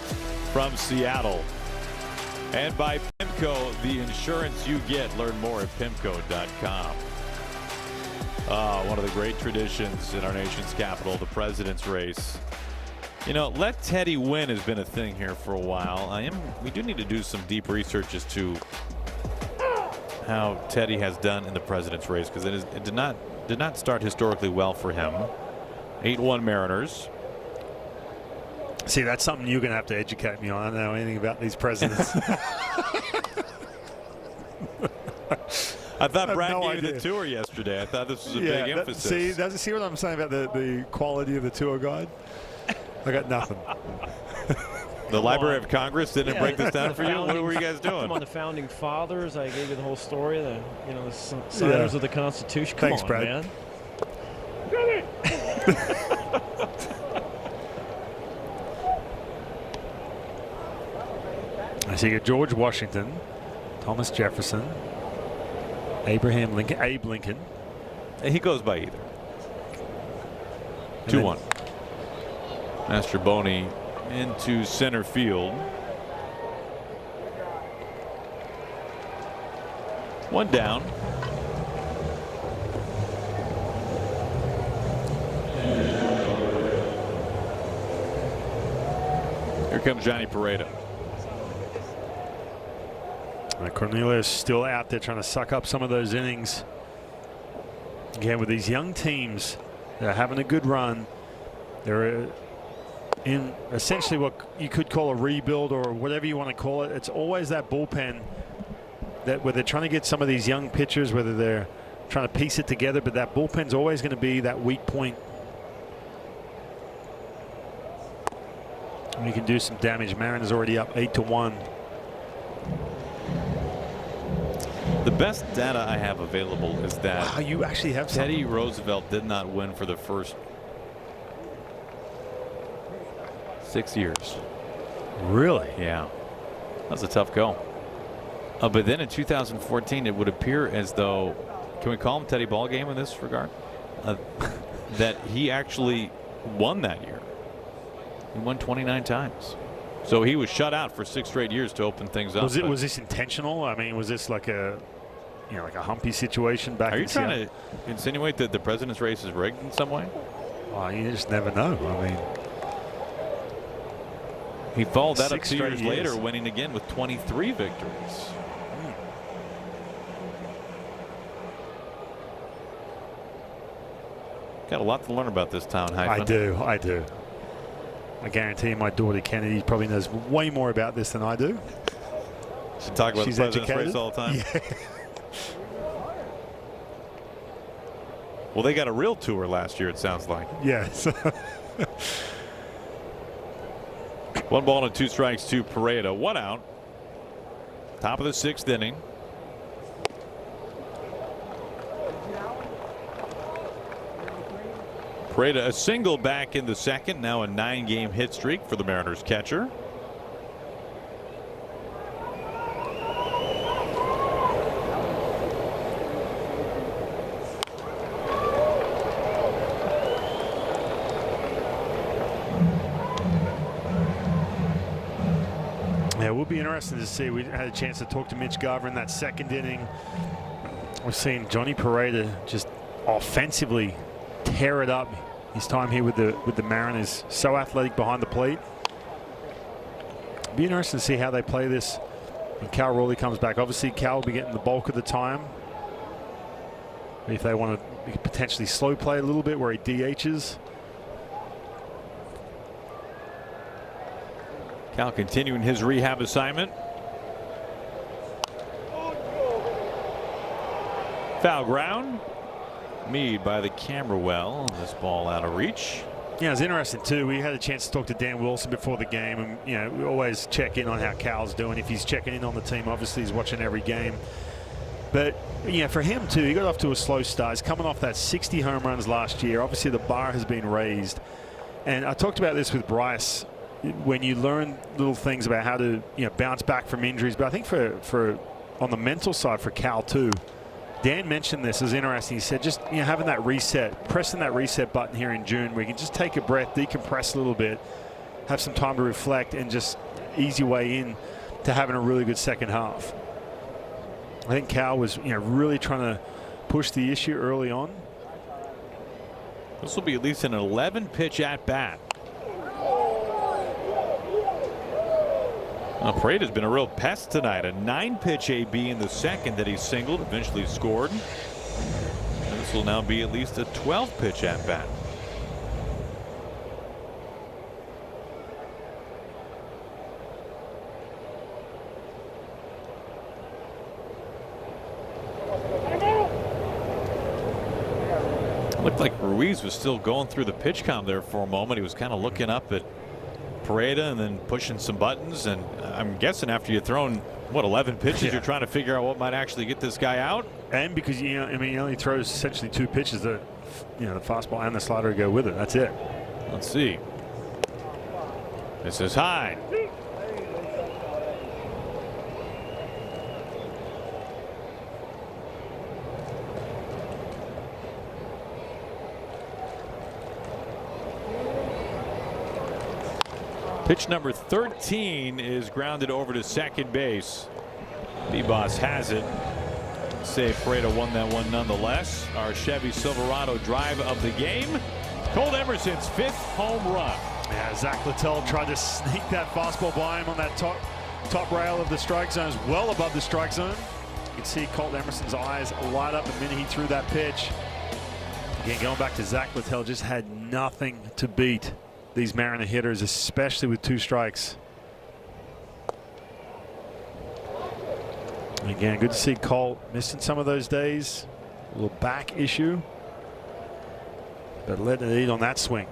from Seattle. And by PIMCO, the insurance you get. Learn more at PIMCO.com. One of the great traditions in our nation's capital, the president's race. Let Teddy win has been a thing here for a while. We do need to do some deep research as to how Teddy has done in the president's race, because it did not start historically well for him. 8-1 Mariners. See, that's something you're going to have to educate me on. I don't know anything about these presidents. I thought Brad gave you the tour yesterday. I thought this was a big emphasis. See what I'm saying about the quality of the tour guide? I got nothing. The Library of Congress didn't break this down for you? What were you guys doing? Come on, the founding fathers. I gave you the whole story. The signers of the Constitution. Thanks, Brad. Man. I see George Washington, Thomas Jefferson, Abe Lincoln. He goes by either. 2-1. Master Boney into center field. One down. Here comes Johnny Pareda. Cornelius still out there trying to suck up some of those innings. Again, with these young teams, they're having a good run. They're in essentially what you could call a rebuild, or whatever you want to call it. It's always that bullpen where they're trying to get some of these young pitchers, whether they're trying to piece it together, but that bullpen's always going to be that weak point. We can do some damage. Mariners already up 8-1. The best data I have available is that wow, you actually have Teddy Roosevelt did not win for the first 6 years. Really? Yeah. That's a tough go. But then in 2014, it would appear as though, can we call him Teddy Ballgame in this regard? That he actually won that year. He won 29 times. So he was shut out for 6 straight years to open things up. Was this intentional? I mean, was this like a, like a humpy situation back? Are you trying to insinuate that the president's race is rigged in some way? Well, you just never know. I mean, he followed that up 2 years later, winning again with 23 victories. Got a lot to learn about this town, Hyphen. I do. I guarantee you my daughter Kennedy probably knows way more about this than I do. Should talk about the president's race all the time. Yeah. Well, they got a real tour last year, it sounds like. Yes. 1 ball and 2 strikes to Pareda. 1 out. Top of the 6th inning. Pareda a single back in the 2nd. Now a 9-game hit streak for the Mariners catcher. Yeah, it will be interesting to see. We had a chance to talk to Mitch Garver in that 2nd inning. We've seen Johnny Pareda just offensively tear it up his time here with the Mariners. So athletic behind the plate. Be interesting to see how they play this when Cal Raleigh comes back. Obviously, Cal will be getting the bulk of the time. If they want to potentially slow play a little bit where he DHs. Cal continuing his rehab assignment. Foul ground. Mead by the camera well. This ball out of reach. Yeah, it's interesting too. We had a chance to talk to Dan Wilson before the game, and we always check in on how Cal's doing. If he's checking in on the team, obviously he's watching every game. But for him too, he got off to a slow start. He's coming off that 60 home runs last year. Obviously the bar has been raised, and I talked about this with Bryce. When you learn little things about how to bounce back from injuries, but I think for on the mental side for Cal too. Dan mentioned this is interesting. He said just having that reset, pressing that reset button here in June, where you can just take a breath, decompress a little bit, have some time to reflect, and just ease your way in to having a really good second half. I think Cal was really trying to push the issue early on. This will be at least an 11-pitch at bat. Well, Pareda's been a real pest tonight. A 9-pitch AB in the 2nd that he singled, eventually scored. And this will now be at least a 12-pitch at bat. It looked like Ruiz was still going through the pitch count there for a moment. He was kind of looking up at Pareda and then pushing some buttons, and I'm guessing after you've thrown what 11 pitches, you're trying to figure out what might actually get this guy out. And because he only throws essentially 2 pitches, the fastball and the slider go with it. That's it. Let's see. This is high. Pitch number 13 is grounded over to 2nd base. B-Boss has it. Say Pareda won that one nonetheless. Our Chevy Silverado drive of the game. Cole Emerson's 5th home run. Yeah, Zach Littell tried to sneak that fastball by him on that top rail of the strike zone, well above the strike zone. You can see Colt Emerson's eyes light up the minute he threw that pitch. Again, going back to Zach Littell, just had nothing to beat these Mariner hitters, especially with 2 strikes. Again, good to see Colt missing some of those days. A little back issue, but letting it eat on that swing.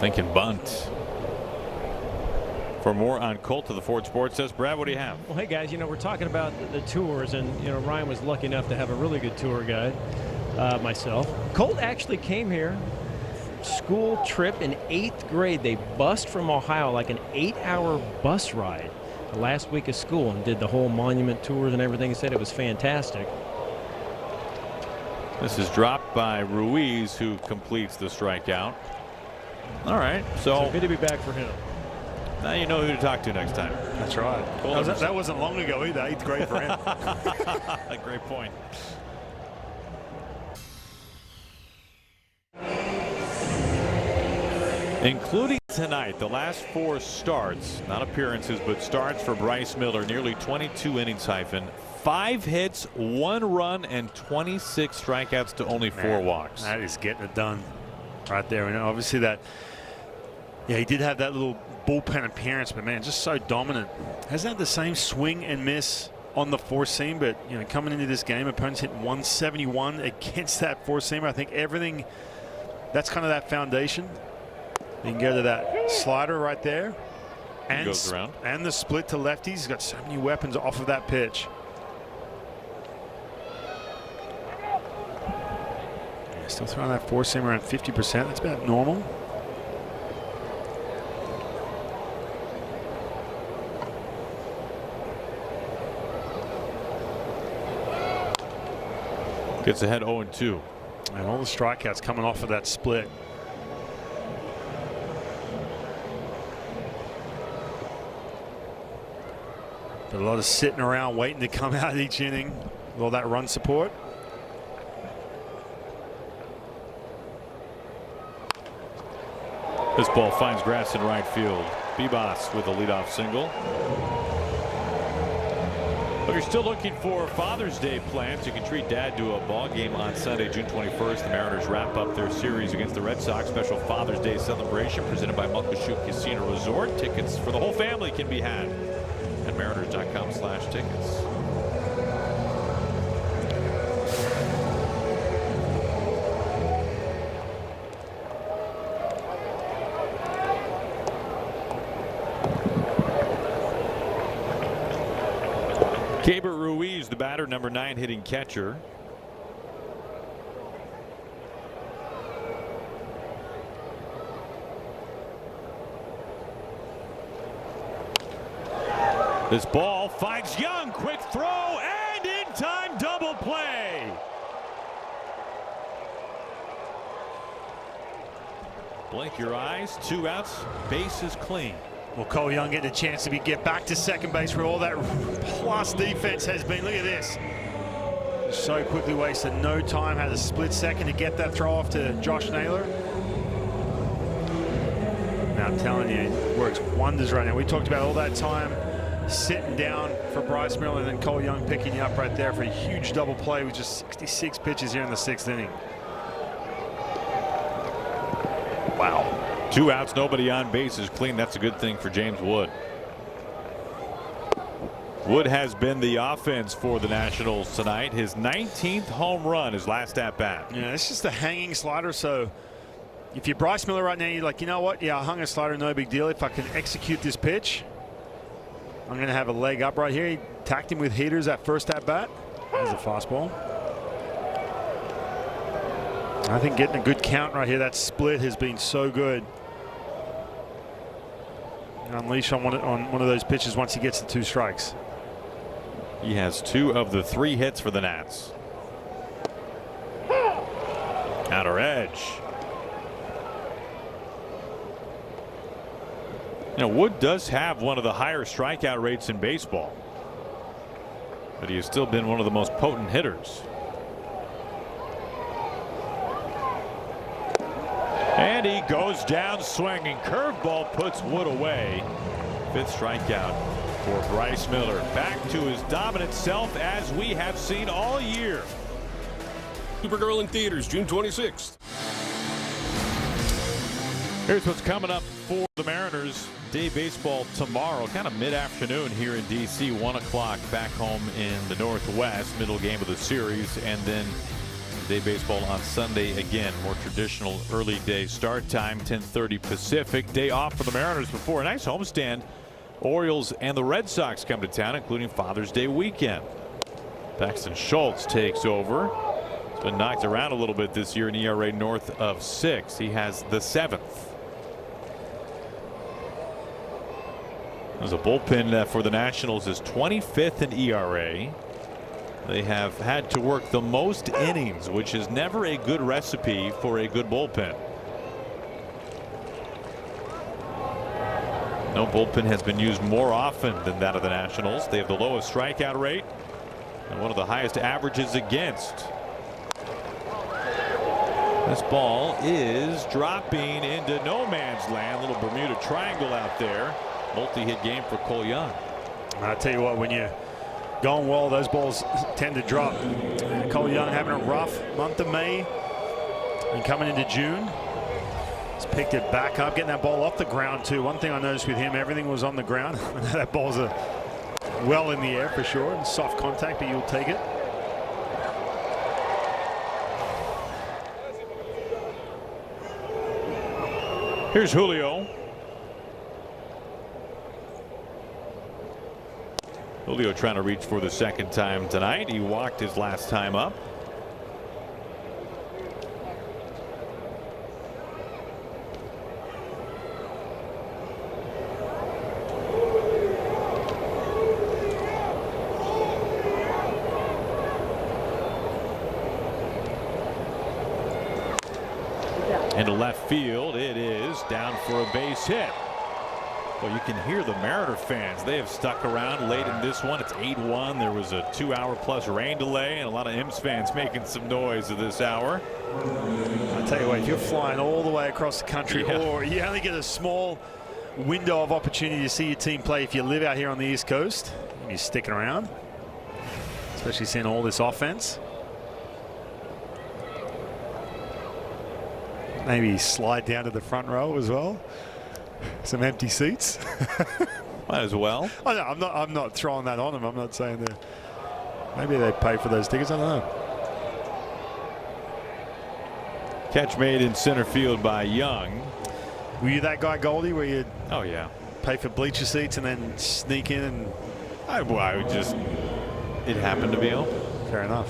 Thinking bunt. For more on Colt to the Ford Sports Desk, Brad, what do you have? Well, hey guys, we're talking about the tours, and Ryan was lucky enough to have a really good tour guide, myself. Colt actually came here, school trip in 8th grade. They bused from Ohio, like an 8-hour bus ride the last week of school, and did the whole monument tours and everything. He said it was fantastic. This is dropped by Ruiz, who completes the strikeout. All right, so good to be back for him. Now you know who to talk to next time. That's right. That wasn't long ago either. 8th grade for him. Great point. Including tonight, the last 4 starts, not appearances, but starts for Bryce Miller, nearly 22 innings, 5 hits, 1 run, and 26 strikeouts to only 4 walks. That is getting it done right there. And obviously that, he did have that little bullpen appearance, but man, just so dominant. Hasn't had the same swing and miss on the 4-seam, but coming into this game, opponents hit 171 against that 4-seamer. I think everything, that's kind of that foundation. You can go to that slider right there, and goes around, and the split to lefties. He's got so many weapons off of that pitch. Still throwing that 4-seam around 50%. That's about normal. Gets ahead 0-2. And all the strikeouts coming off of that split. But a lot of sitting around waiting to come out each inning with all that run support. This ball finds grass in right field. Bibas with a leadoff single. If you're still looking for Father's Day plans, you can treat Dad to a ball game on Sunday, June 21st. The Mariners wrap up their series against the Red Sox. Special Father's Day celebration presented by Muckleshoot Casino Resort. Tickets for the whole family can be had at mariners.com/tickets. Keibert Ruiz, the batter, number 9 hitting catcher. This ball finds Young, quick throw, and in time double play. Blink your eyes, 2 outs, bases clean. Well, Cole Young getting a chance to get back to second base where all that plus defense has been. Look at this. So quickly wasted no time. Had a split second to get that throw off to Josh Naylor. Now I'm telling you, it works wonders right now. We talked about all that time sitting down for Bryce Miller, and then Cole Young picking you up right there for a huge double play with just 66 pitches here in the 6th inning. Wow. 2 outs, nobody on, bases clean. That's a good thing for James Wood. Wood has been the offense for the Nationals tonight. His 19th home run, his last at bat. Yeah, it's just a hanging slider. So if you're Bryce Miller right now, you're like, you know what? Yeah, I hung a slider, no big deal. If I can execute this pitch, I'm going to have a leg up right here. He tacked him with heaters at first at bat. There's a fastball. I think getting a good count right here, that split has been so good. Unleash on one of those pitches once he gets the 2 strikes. He has 2 of the 3 hits for the Nats. Outer edge. Wood does have one of the higher strikeout rates in baseball, but he has still been one of the most potent hitters. And he goes down swinging. Curveball puts Wood away. 5th strikeout for Bryce Miller. Back to his dominant self as we have seen all year. Supergirl in theaters June 26th. Here's what's coming up for the Mariners. Day baseball tomorrow, kind of mid-afternoon here in D.C. 1 o'clock back home in the Northwest. Middle game of the series, and then Day baseball on Sunday again. More traditional early day start time, 10:30 Pacific. Day off for the Mariners before a nice homestand. Orioles and the Red Sox come to town, including Father's Day weekend. Paxton Schultz takes over. He's been knocked around a little bit this year, in ERA north of 6. He has the 7th. There's a bullpen for the Nationals is 25th in ERA. They have had to work the most innings, which is never a good recipe for a good bullpen. No bullpen has been used more often than that of the Nationals. They have the lowest strikeout rate and one of the highest averages against. This ball is dropping into no man's land. A little Bermuda Triangle out there. Multi-hit game for Cole Young. I tell you what, when you're going well, those balls tend to drop. Cole Young having a rough month of May and coming into June. He's picked it back up, getting that ball off the ground too. One thing I noticed with him, everything was on the ground. That ball's well in the air for sure, and soft contact, but you'll take it. Here's Julio. Julio trying to reach for the second time tonight. He walked his last time up. Into left field, it is down for a base hit. Well, you can hear the Mariner fans. They have stuck around late in this one. It's 8-1. There was a 2-hour-plus rain delay, and a lot of Imps fans making some noise at this hour. I tell you what, if you're flying all the way across the country, or you only get a small window of opportunity to see your team play if you live out here on the East Coast, and you're sticking around, especially seeing all this offense. Maybe slide down to the front row as well. Some empty seats. Might as well. Oh, no, I'm not throwing that on them. I'm not saying that. Maybe they pay for those tickets. I don't know. Catch made in center field by Young. Were you that guy, Goldie, where you? Oh yeah. Pay for bleacher seats and then sneak in and. I would just. It happened to be open. Fair enough.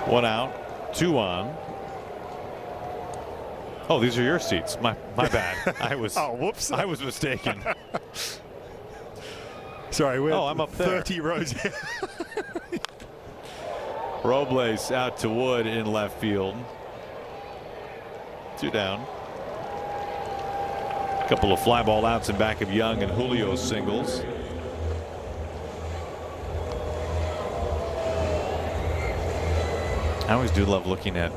One out, 2 on. Oh, these are your seats. My bad. I was. Oh, whoops. I was mistaken. Sorry, we're I'm up there. 30 rows. Robles out to Wood in left field. 2 down. A couple of fly ball outs in back of Young and Julio's singles. I always do love looking at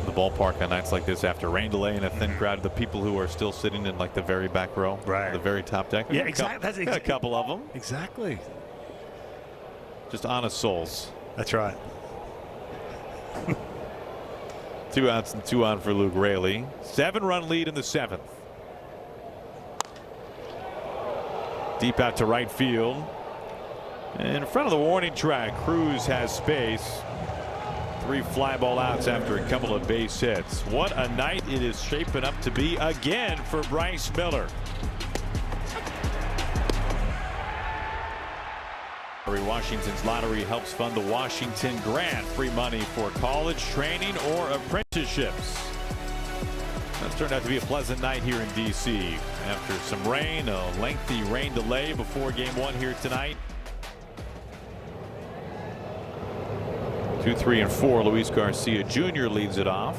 the ballpark on nights like this after rain delay and a thin crowd. The people who are still sitting in like the very back row, right, the very top deck. Yeah, exactly. That's a couple of them. Exactly. Just honest souls. That's right. 2 outs and 2 on for Luke Raley. 7-run lead in the 7th. Deep out to right field. And in front of the warning track, Cruz has space. 3 fly ball outs after a couple of base hits. What a night it is shaping up to be again for Bryce Miller. Washington's lottery helps fund the Washington Grant. Free money for college, training, or apprenticeships. That's turned out to be a pleasant night here in D.C. After some rain, a lengthy rain delay before Game 1 here tonight. 2, 3, and 4. Luis Garcia Jr. leads it off.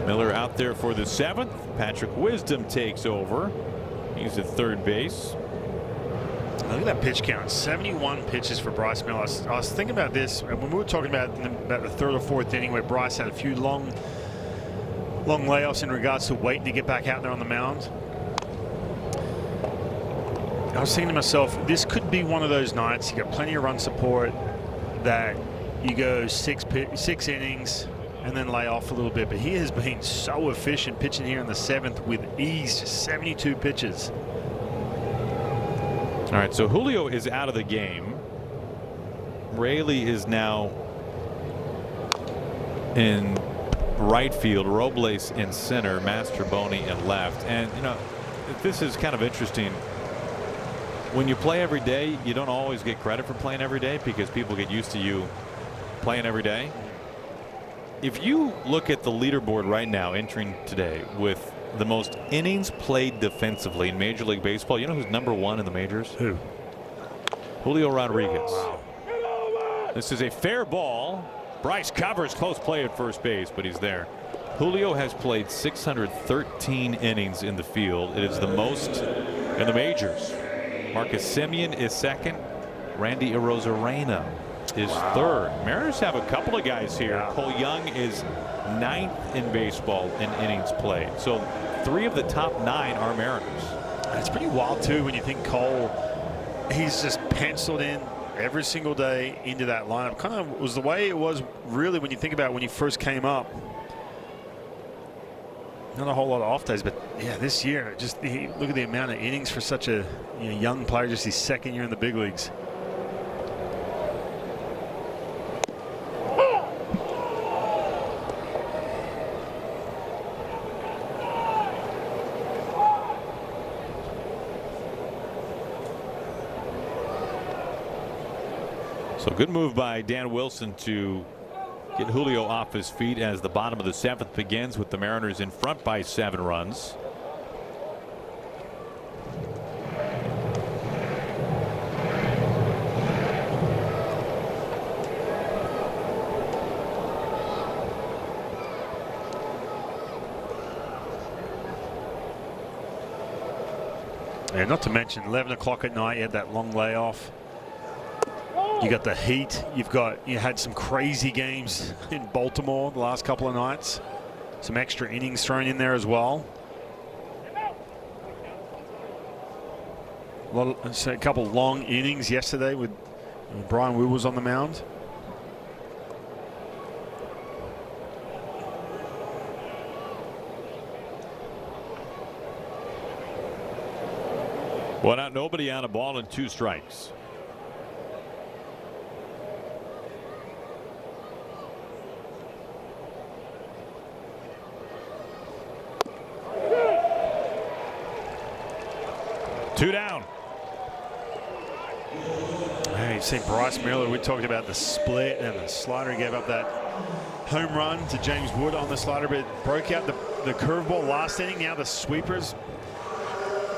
Miller out there for the 7th. Patrick Wisdom takes over. He's at third base. Look at that pitch count. 71 pitches for Bryce Miller. I was thinking about this when we were talking about the 3rd or 4th inning where Bryce had a few long layoffs in regards to waiting to get back out there on the mound. I was thinking to myself, this could be one of those nights. You got plenty of run support that you go six innings and then lay off a little bit. But he has been so efficient pitching here in the 7th with ease, 72 pitches. All right, so Julio is out of the game. Raley is now in right field, Robles in center, Mastroboni in left. And, you know, this is kind of interesting. When you play every day, you don't always get credit for playing every day because people get used to you playing every day. If you look at the leaderboard right now entering today with the most innings played defensively in Major League Baseball, you know who's #1 in the majors? Who? Julio Rodriguez. Wow. This is a fair ball. Bryce covers, close play at first base, but he's there. Julio has played 613 innings in the field. It is the most in the majors. Marcus Semien is second. Randy Arozarena is third. Mariners have a couple of guys here. Cole Young is 9th in baseball in innings played. So 3 of the top 9 are Mariners. It's pretty wild too when you think Cole, he's just penciled in every single day into that lineup. Kind of was the way it was really when you think about when he first came up. Not a whole lot of off days, but yeah, this year, just look at the amount of innings for such a young player, just his 2nd year in the big leagues. So good move by Dan Wilson to get Julio off his feet as the bottom of the 7th begins with the Mariners in front by 7 runs. And not to mention 11 o'clock at night, you had that long layoff. You got the heat. You had some crazy games in Baltimore the last couple of nights. Some extra innings thrown in there as well. A couple long innings yesterday with Brian Wu was on the mound. One out, nobody on, a ball and 2 strikes. Two down. Hey, you've seen Bryce Miller. We talked about the split and the slider. He gave up that home run to James Wood on the slider, but broke out the curveball last inning. Now the sweepers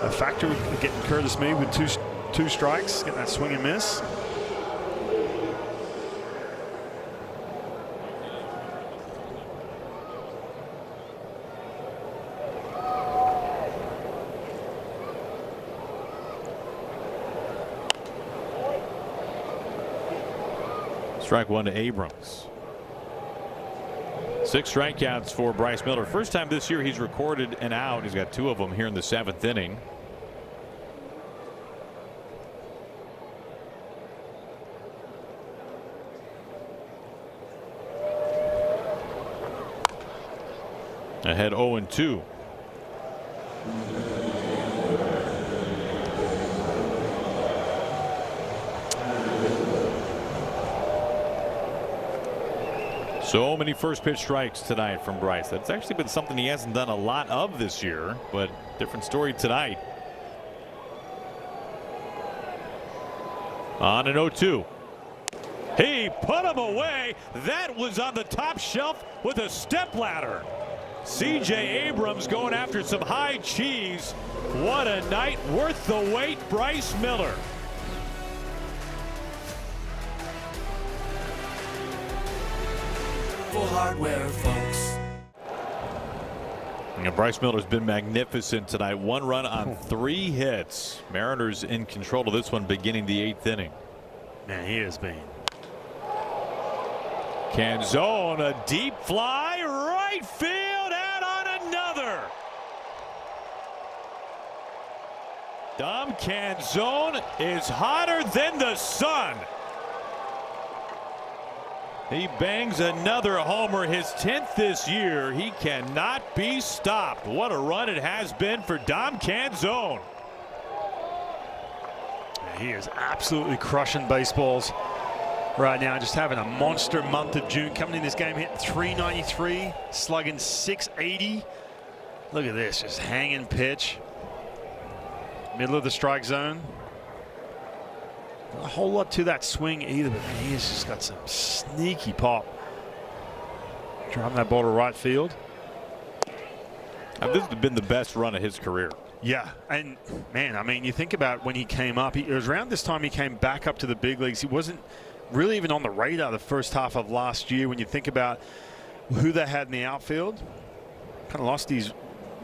a factor with getting Curtis Mead with two strikes, getting that swing and miss. Strike 1 to Abrams. 6 strikeouts for Bryce Miller. First time this year he's recorded an out. He's got 2 of them here in the 7th inning. Ahead 0-2. So many first pitch strikes tonight from Bryce. That's actually been something he hasn't done a lot of this year, but different story tonight. On an 0-2. He put him away. That was on the top shelf with a stepladder. C.J. Abrams going after some high cheese. What a night, worth the wait, Bryce Miller. Hardware, folks. And Bryce Miller's been magnificent tonight. 1 run on 3 hits. Mariners in control of this one beginning the 8th inning. Man, he has been. Canzone, a deep fly, right field, and on another. Dom Canzone is hotter than the sun. He bangs another homer, his 10th this year. He cannot be stopped. What a run it has been for Dom Canzone. He is absolutely crushing baseballs right now. Just having a monster month of June. Coming in this game, hitting .393, slugging .680. Look at this, just hanging pitch. Middle of the strike zone. Not a whole lot to that swing either, but man, he has just got some sneaky pop. Driving that ball to right field. This has been the best run of his career. Yeah, and man, I mean, you think about when he came up, it was around this time he came back up to the big leagues. He wasn't really even on the radar the first half of last year. When you think about who they had in the outfield, kind of lost his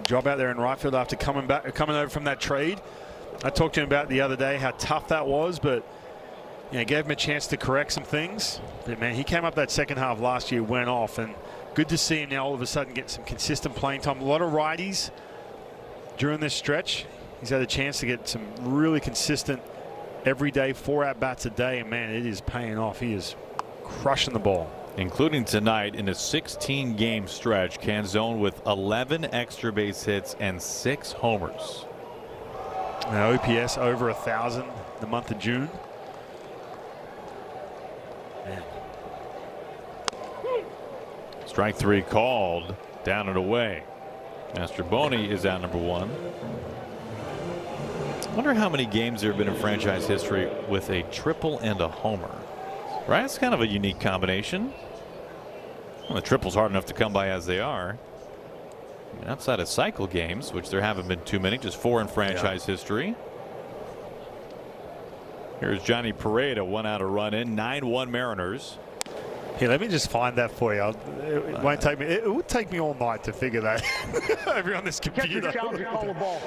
job out there in right field after coming over from that trade. I talked to him about the other day how tough that was, but you know, gave him a chance to correct some things. But man, he came up that second half last year, went off, and good to see him now all of a sudden get some consistent playing time. A lot of righties during this stretch. He's had a chance to get some really consistent everyday 4 at-bats a day, and man, it is paying off. He is crushing the ball. Including tonight in a 16-game stretch, Canzone with 11 extra base hits and 6 homers. Now OPS over 1,000 the month of June. Man. Strike 3 called, down and away. Mastroboni is out number 1. I wonder how many games there have been in franchise history with a triple and a homer. Right? It's kind of a unique combination. Well, the triple's hard enough to come by as they are. I mean, outside of cycle games, which there haven't been too many, just 4 in franchise history. Here's Johnny Pareda, 1 out, a run in, 9-1 Mariners. Here, let me just find that for you. It won't take me. It would take me all night to figure that over on this computer. Call the ball.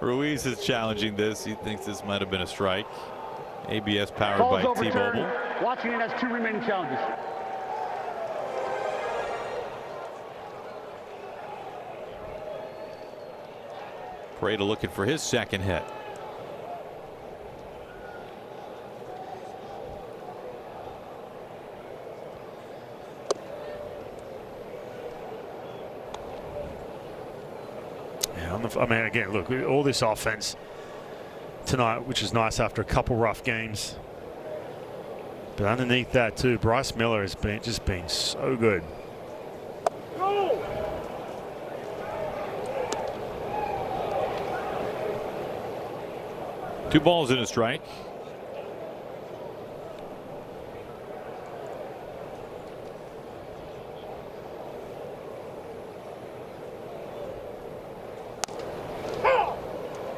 Ruiz is challenging this. He thinks this might have been a strike. ABS powered by T-Mobile. Watching it has 2 remaining challenges. Pareda looking for his second hit. I mean, again, look, all this offense tonight, which is nice after a couple rough games. But underneath that too, Bryce Miller has just been so good. Two balls and a strike.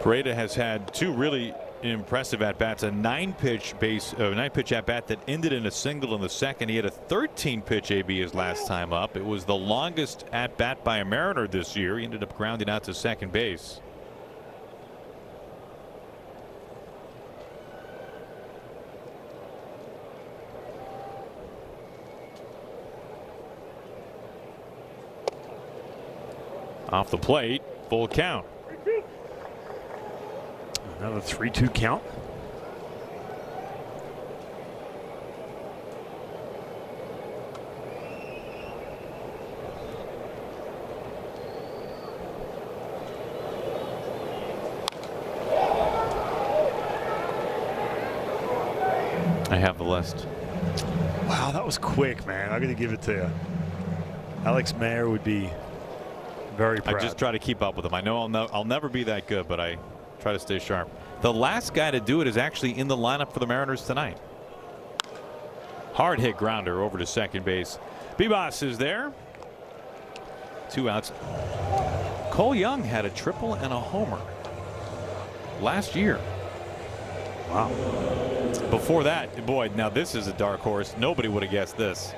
Pareda has had 2 really impressive at-bats. A 9-pitch at-bat that ended in a single in the second. He had a 13-pitch AB his last time up. It was the longest at-bat by a Mariner this year. He ended up grounding out to second base. Off the plate, full count. Another 3-2 count. I have the list. Wow, that was quick, man. I'm going to give it to you. Alex Mayer would be very proud. I just try to keep up with him. I know I'll never be that good, but I try to stay sharp. The last guy to do it is actually in the lineup for the Mariners tonight. Hard hit grounder over to second base. Bibas is there. 2 outs. Cole Young had a triple and a homer last year. Wow. Before that, boy, now this is a dark horse. Nobody would have guessed this.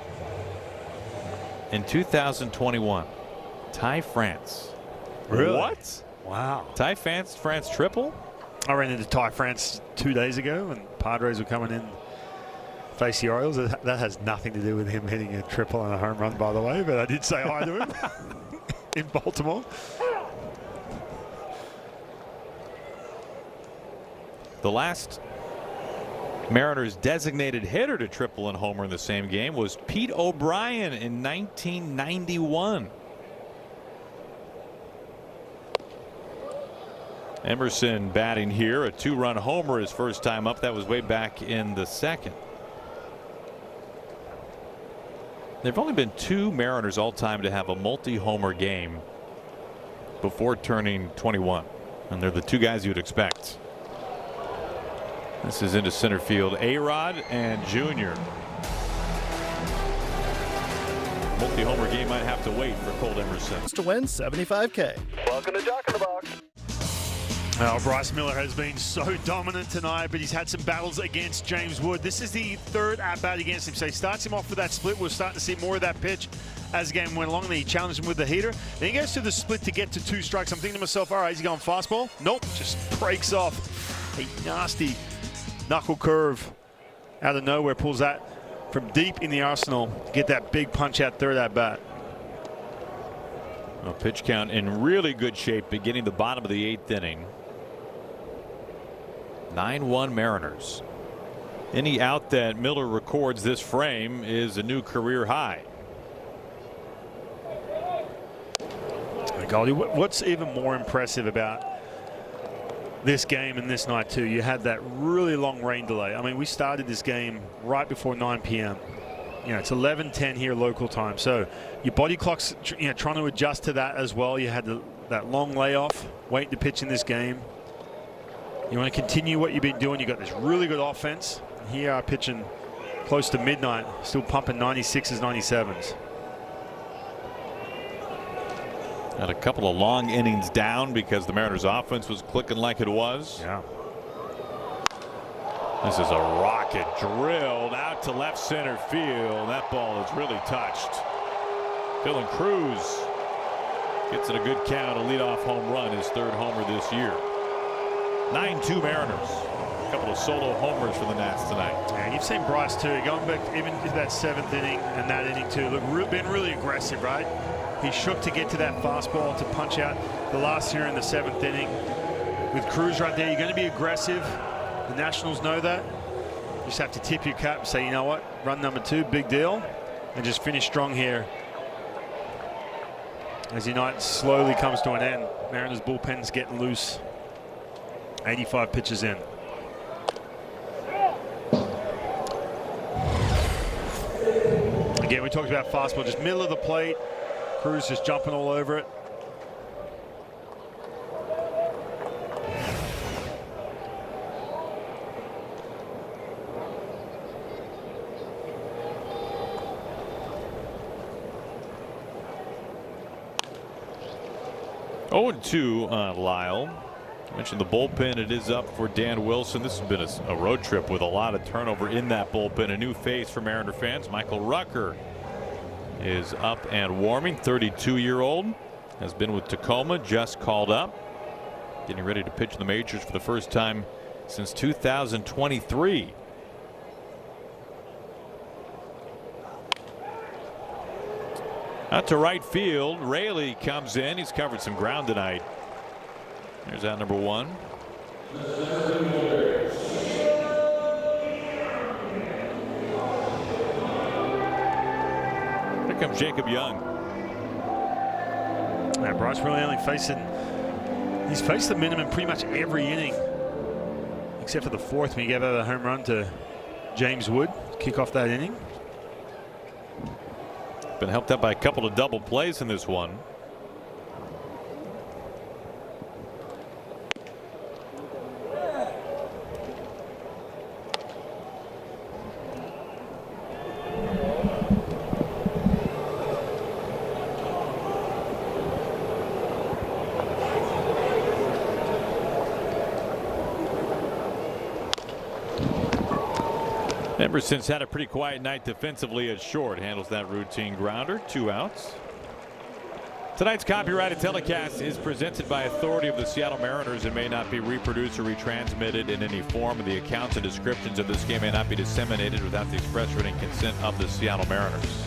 In 2021, Ty France. Really? What? Wow. Ty France triple? I ran into Ty France 2 days ago, and Padres were coming in to face the Orioles. That has nothing to do with him hitting a triple and a home run, by the way, but I did say hi to him in Baltimore. The last Mariners' designated hitter to triple and homer in the same game was Pete O'Brien in 1991. Emerson batting here, a 2-run homer his first time up. That was way back in the second. There have only been 2 Mariners all time to have a multi-homer game before turning 21, and they're the 2 guys you would expect. This is into center field. A-Rod and Junior. Multi-homer game might have to wait for Colt Emerson. To win $75K. Welcome to Jock in the Box. Well, Bryce Miller has been so dominant tonight, but he's had some battles against James Wood. This is the 3rd at-bat against him. So he starts him off with that split. We're starting to see more of that pitch as the game went along. Then he challenged him with the heater. Then he goes to the split to get to 2 strikes. I'm thinking to myself, all right, is he going fastball? Nope, just breaks off a nasty knuckle curve out of nowhere. Pulls that from deep in the arsenal to get that big punch out 3rd at-bat. Well, pitch count in really good shape beginning the bottom of the 8th inning. 9-1 Mariners. Any out that Miller records this frame is a new career high. Goldie, what's even more impressive about this game and this night too, you had that really long rain delay. I mean, we started this game right before 9 p.m. You know, it's 11:10 here local time, so your body clock's trying to adjust to that as well. You had that long layoff waiting to pitch in this game. You want to continue what you've been doing. You got this really good offense. Here you are pitching close to midnight, still pumping 96s, 97s. Had a couple of long innings down because the Mariners offense was clicking like it was. Yeah. This is a rocket drilled out to left center field. That ball is really touched. Dylan Cruz gets it a good count, a leadoff home run, his 3rd homer this year. 9-2 Mariners. A couple of solo homers for the Nats tonight. And you've seen Bryce too, going back even to that 7th inning and that inning too. Look, been really aggressive, right? He shook to get to that fastball to punch out the last here in the 7th inning. With Cruz right there, you're going to be aggressive. The Nationals know that. You just have to tip your cap and say, you know what, run number 2, big deal, and just finish strong here. As the night slowly comes to an end, Mariners bullpen's getting loose. 85 pitches in. Again, we talked about fastball, just middle of the plate. Cruz just jumping all over it. Oh, 2 on Lyle. I mentioned the bullpen. It is up for Dan Wilson. This has been a road trip with a lot of turnover in that bullpen. A new face for Mariner fans. Michael Rucker is up and warming. 32-year-old has been with Tacoma, just called up, getting ready to pitch in the majors for the first time since 2023. Out to right field, Raley comes in. He's covered some ground tonight. There's out number 1. Here comes Jacob Young. Now Bryce really only he's faced the minimum pretty much every inning, except for the 4th when he gave out a home run to James Wood to kick off that inning. Been helped out by a couple of double plays in this one. Emerson's had a pretty quiet night defensively at short. Handles that routine grounder. 2 outs. Tonight's copyrighted telecast is presented by authority of the Seattle Mariners and may not be reproduced or retransmitted in any form. The accounts and descriptions of this game may not be disseminated without the express written consent of the Seattle Mariners.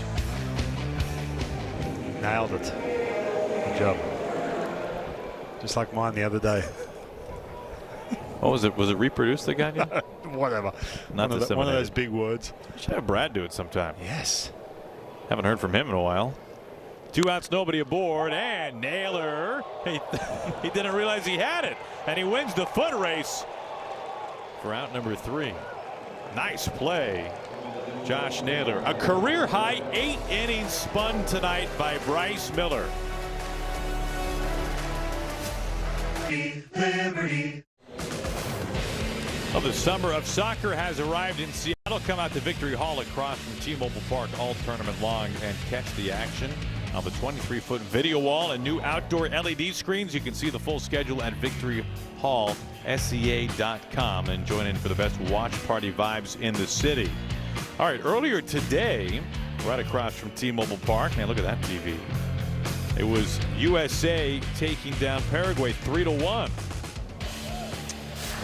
Nailed it. Good job. Just like mine the other day. What was it? Was it reproduced that got you? Whatever. Not one of those big words. Should have Brad do it sometime. Yes. Haven't heard from him in a while. 2 outs, nobody aboard, and Naylor. He didn't realize he had it, and he wins the foot race for out number 3. Nice play, Josh Naylor. A career high 8 innings spun tonight by Bryce Miller. Liberty. Well, the summer of soccer has arrived in Seattle. Come out to Victory Hall across from T-Mobile Park all tournament long and catch the action on the 23-foot video wall and new outdoor LED screens. You can see the full schedule at victoryhallsca.com and join in for the best watch party vibes in the city. All right, earlier today, right across from T-Mobile Park, man, look at that TV. It was USA taking down Paraguay 3-1.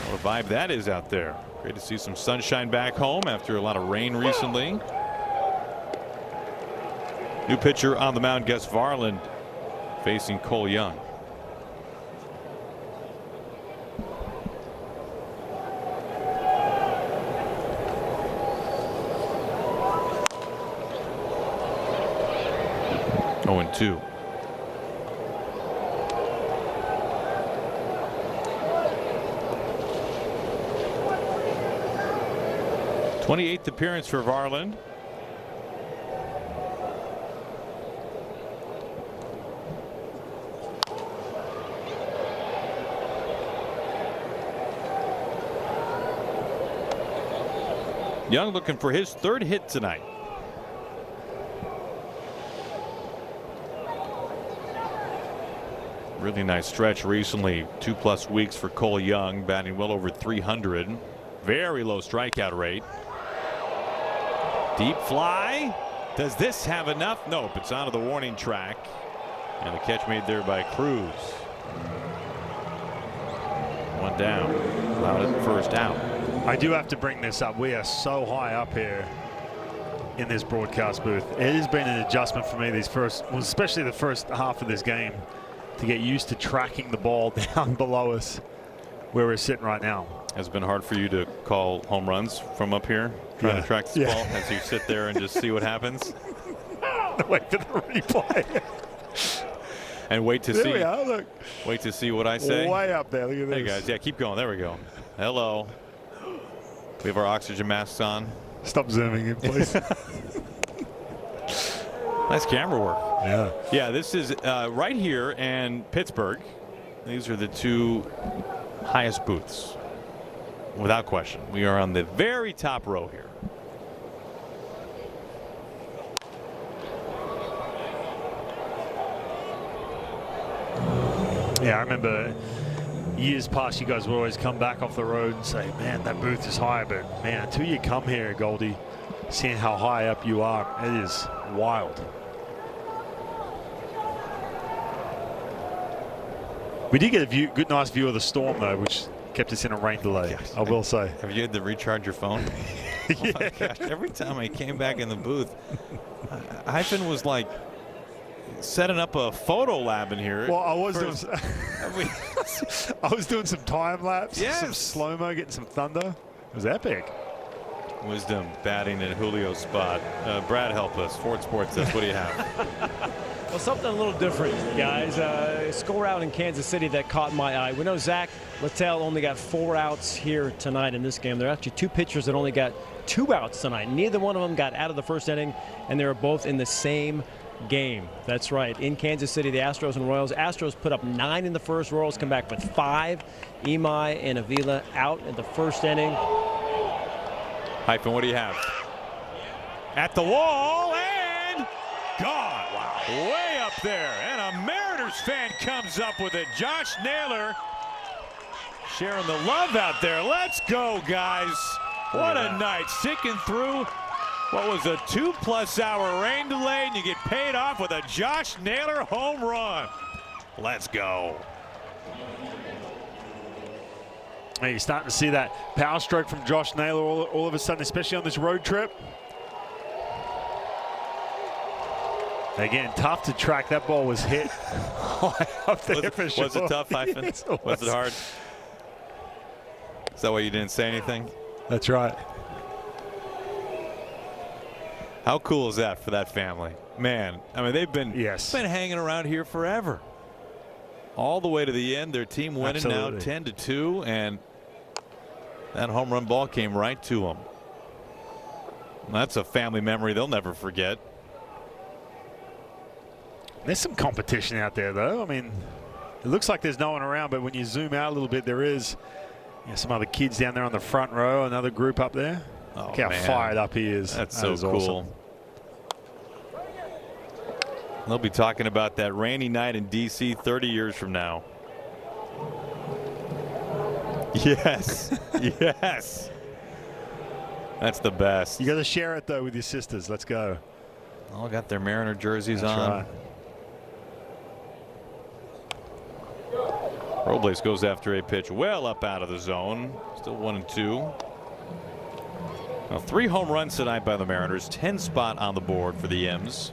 What a vibe that is out there. Great to see some sunshine back home after a lot of rain recently. New pitcher on the mound, Gus Varland, facing Cole Young. Oh, and 2. '28th appearance for Varland. Young looking for his 3rd hit tonight. Really nice stretch recently. 2+ weeks for Cole Young, batting well over 300. Very low strikeout rate. Deep fly. Does this have enough? Nope. It's onto the warning track. And the catch made there by Cruz. 1 down. Allowed it first out. I do have to bring this up. We are so high up here in this broadcast booth. It has been an adjustment for me these especially the first half of this game, to get used to tracking the ball down below us where we're sitting right now. Has it been hard for you to call home runs from up here, trying to track this ball as you sit there and just see what happens? Wait for the replay. And wait to there see. We are, look. Wait to see what I say. Way up there. Look at this. Hey guys, yeah, keep going. There we go. Hello. We have our oxygen masks on. Stop zooming in, please. Nice camera work. Yeah. Yeah, this is right here and Pittsburgh. These are the 2 highest booths. Without question. We are on the very top row here. Yeah, I remember years past, you guys would always come back off the road and say, man, that booth is high. But, man, until you come here, Goldie, seeing how high up you are, it is wild. We did get a good, nice view of the storm, though, which kept us in a rain delay, yes. I will say. Have you had to recharge your phone? Yeah. Oh my gosh, every time I came back in the booth, Hyphen was like setting up a photo lab in here. Well, I was doing some time lapse, some slow-mo, getting some thunder. It was epic. Wisdom batting in Julio's spot. Brad, help us. Ford Sports, that's what do you have? Well, something a little different, guys. Score out in Kansas City that caught my eye. We know Zach Littell only got 4 outs here tonight in this game. There are actually 2 pitchers that only got 2 outs tonight. Neither one of them got out of the first inning, and they were both in the same game. That's right. In Kansas City, the Astros and Royals. Astros put up 9 in the first. Royals come back with 5. Imai and Avila out in the first inning. Hyphen, what do you have? At the wall and gone. Wow. Way up there. And a Mariners fan comes up with it. Josh Naylor sharing the love out there. Let's go, guys. What a night. Sticking through what was a 2+ hour rain delay, and you get paid off with a Josh Naylor home run. Let's go. Hey, you're starting to see that power stroke from Josh Naylor all of a sudden, especially on this road trip. Again, tough to track. That ball was hit high up there for sure. Was it tough, Hyphen? Yes, was it hard? Is that why you didn't say anything? That's right. How cool is that for that family? Man, I mean, they've been hanging around here forever. All the way to the end. Their team winning now 10-2, and that home run ball came right to them. That's a family memory they'll never forget. There's some competition out there, though. I mean, it looks like there's no one around, but when you zoom out a little bit, there is some other kids down there on the front row, another group up there. Oh, look how fired up he is. That's so cool. Awesome. They'll be talking about that rainy night in D.C. 30 years from now. Yes. Yes. That's the best. You got to share it, though, with your sisters. Let's go. All got their Mariner jerseys on. Right. Robles goes after a pitch well up out of the zone. Still 1-2. Now 3 home runs tonight by the Mariners. 10 spot on the board for the M's.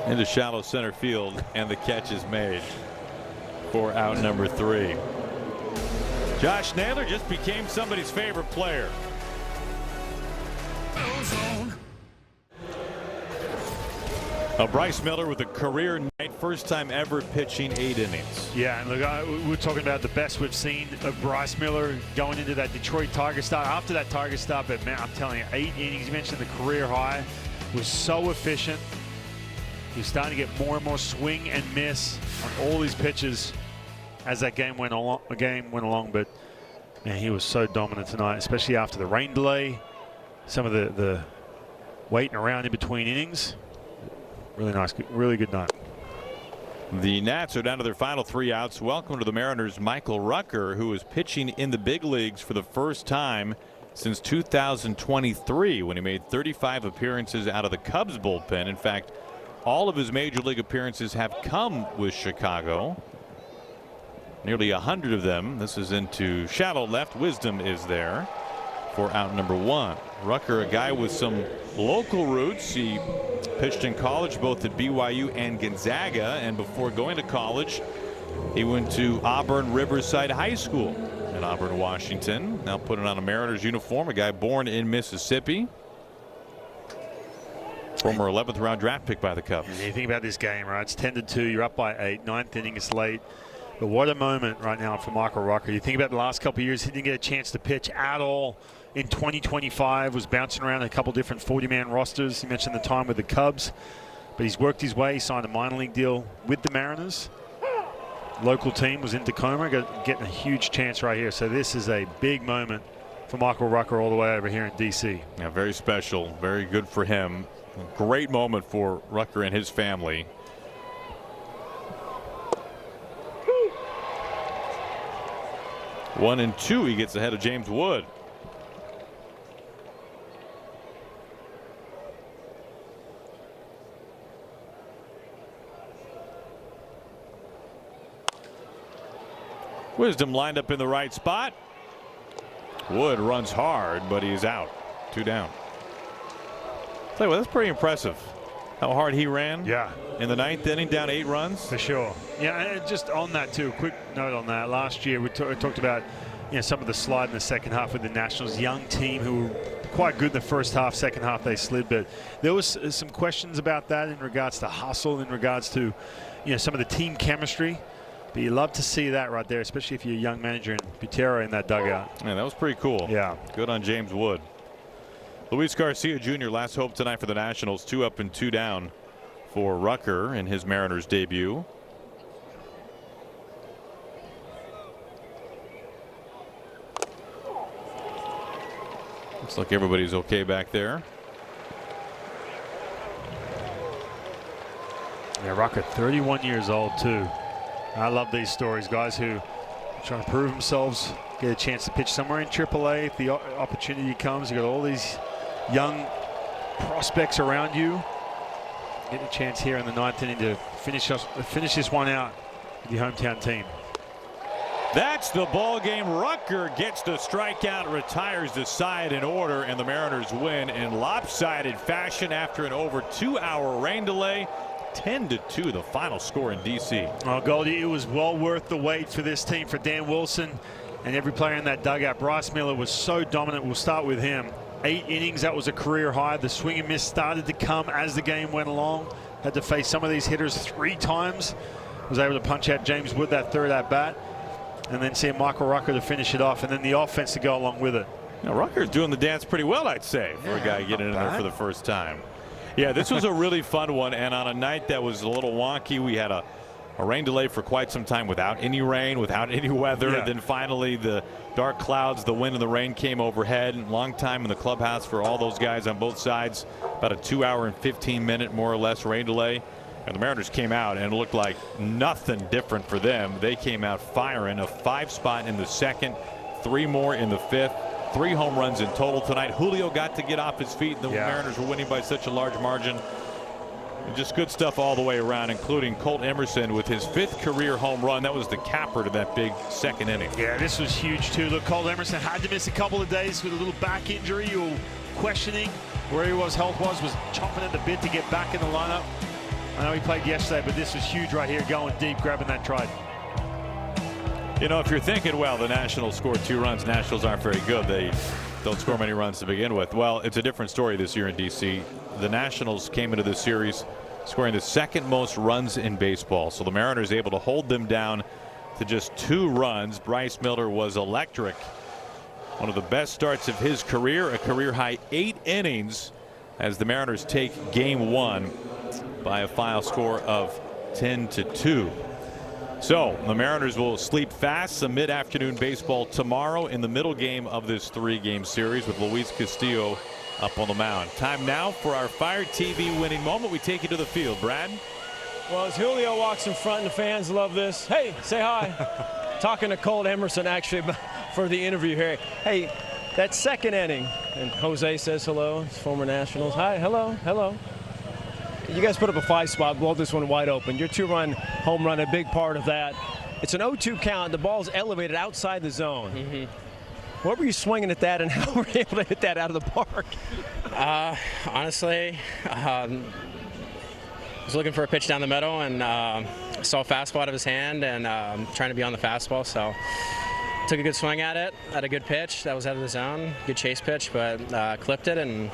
Into shallow center field, and the catch is made for out number 3. Josh Naylor just became somebody's favorite player. Now Bryce Miller with a career night, first time ever pitching 8 innings. Yeah, and look, we're talking about the best we've seen of Bryce Miller going into that Detroit Tiger start. After that Tiger start, but man, I'm telling you, 8 innings. You mentioned the career high. Was so efficient. He's starting to get more and more swing and miss on all these pitches as that game went along. But man, he was so dominant tonight, especially after the rain delay. Some of the waiting around in between innings. Really nice, really good night. The Nats are down to their final 3 outs. Welcome to the Mariners, Michael Rucker, who is pitching in the big leagues for the first time since 2023, when he made 35 appearances out of the Cubs bullpen. In fact, all of his major league appearances have come with Chicago. Nearly 100 of them. This is into shallow left. Wisdom is there for out number 1. Rucker, a guy with some local roots. He pitched in college both at BYU and Gonzaga, and before going to college he went to Auburn Riverside High School in Auburn, Washington. Now putting on a Mariners uniform, a guy born in Mississippi. Former 11th round draft pick by the Cubs. And you think about this game, right? It's 10-2. You're up by 8. 9th inning is late. But what a moment right now for Michael Rucker. You think about the last couple of years, he didn't get a chance to pitch at all in 2025. Was bouncing around a couple different 40-man rosters. He mentioned the time with the Cubs. But he's worked his way. He signed a minor league deal with the Mariners. Local team was in Tacoma, getting a huge chance right here. So this is a big moment for Michael Rucker all the way over here in D.C. Yeah, very special. Very good for him. A great moment for Rucker and his family. One and 2, he gets ahead of James Wood. Wisdom lined up in the right spot. Wood runs hard, but he's out. 2 down. Tell you what, that's pretty impressive. How hard he ran. Yeah. In the 9th inning, down 8 runs. For sure. Yeah, and just on that too, quick note on that. Last year we talked about some of the slide in the second half with the Nationals. Young team who were quite good in the first half, second half they slid. But there was some questions about that in regards to hustle, in regards to some of the team chemistry. But you love to see that right there, especially if you're a young manager and Butero in that dugout. Yeah, that was pretty cool. Yeah. Good on James Wood. Luis Garcia Jr. last hope tonight for the Nationals. 2 up and 2 down for Rucker in his Mariners debut. Looks like everybody's okay back there. Yeah, Rucker 31 years old too. I love these stories, guys who are trying to prove themselves, get a chance to pitch somewhere in AAA if the opportunity comes. You got all these young prospects around you. Get a chance here in the 9th inning to finish this one out with your hometown team. That's the ball game. Rucker gets the strikeout, retires the side in order, and the Mariners win in lopsided fashion after an over 2-hour rain delay. 10-2 the final score in DC. Oh, Goldie, it was well worth the wait for this team, for Dan Wilson and every player in that dugout. Bryce Miller was so dominant. We'll start with him. 8 innings, that was a career high. The swing and miss started to come as the game went along. Had to face some of these hitters 3 times. Was able to punch out James Wood that third at bat. And then see Michael Rucker to finish it off, and then the offense to go along with it. Now, Rucker's doing the dance pretty well, I'd say, for a guy getting in there for the first time. Yeah, this was a really fun one, and on a night that was a little wonky, we had a rain delay for quite some time without any rain, without any weather. Yeah. And then finally the dark clouds, the wind and the rain came overhead. Long time in the clubhouse for all those guys on both sides. About a 2-hour and 15-minute more or less rain delay. And the Mariners came out and it looked like nothing different for them. They came out firing. A 5 spot in the second, 3 more in the 5th. 3 home runs in total tonight. Julio got to get off his feet. The Mariners were winning by such a large margin. And just good stuff all the way around, including Colt Emerson with his 5th career home run. That was the capper to that big second inning. Yeah, this was huge too. Look, Colt Emerson had to miss a couple of days with a little back injury. You were questioning where he was, health-wise, was chomping at the bit to get back in the lineup. I know he played yesterday, but this was huge right here, going deep, grabbing that try. You know, if you're thinking, well, the Nationals scored 2 runs, Nationals aren't very good. They don't score many runs to begin with. Well, it's a different story this year in D.C. The Nationals came into this series scoring the 2nd most runs in baseball. So the Mariners able to hold them down to just 2 runs. Bryce Miller was electric. One of the best starts of his career, a career high 8 innings as the Mariners take game 1 by a final score of 10-2. So the Mariners will sleep fast. Some mid-afternoon baseball tomorrow in the middle game of this 3-game series with Luis Castillo up on the mound. Time now for our Fire TV winning moment. We take you to the field. Brad? Well, as Julio walks in front, and the fans love this. Hey, say hi. Talking to Colt Emerson actually for the interview here. Hey, that second inning, and Jose says hello, his former Nationals. Hi, hello, hello. You guys put up a 5 spot, blow this one wide open. Your 2-run home run, a big part of that. It's an 0-2 count. The ball's elevated outside the zone. What were you swinging at that, and how were you able to hit that out of the park? Honestly, I was looking for a pitch down the middle, and saw a fastball out of his hand, and trying to be on the fastball. So took a good swing at it. Had a good pitch that was out of the zone. Good chase pitch, but clipped it, and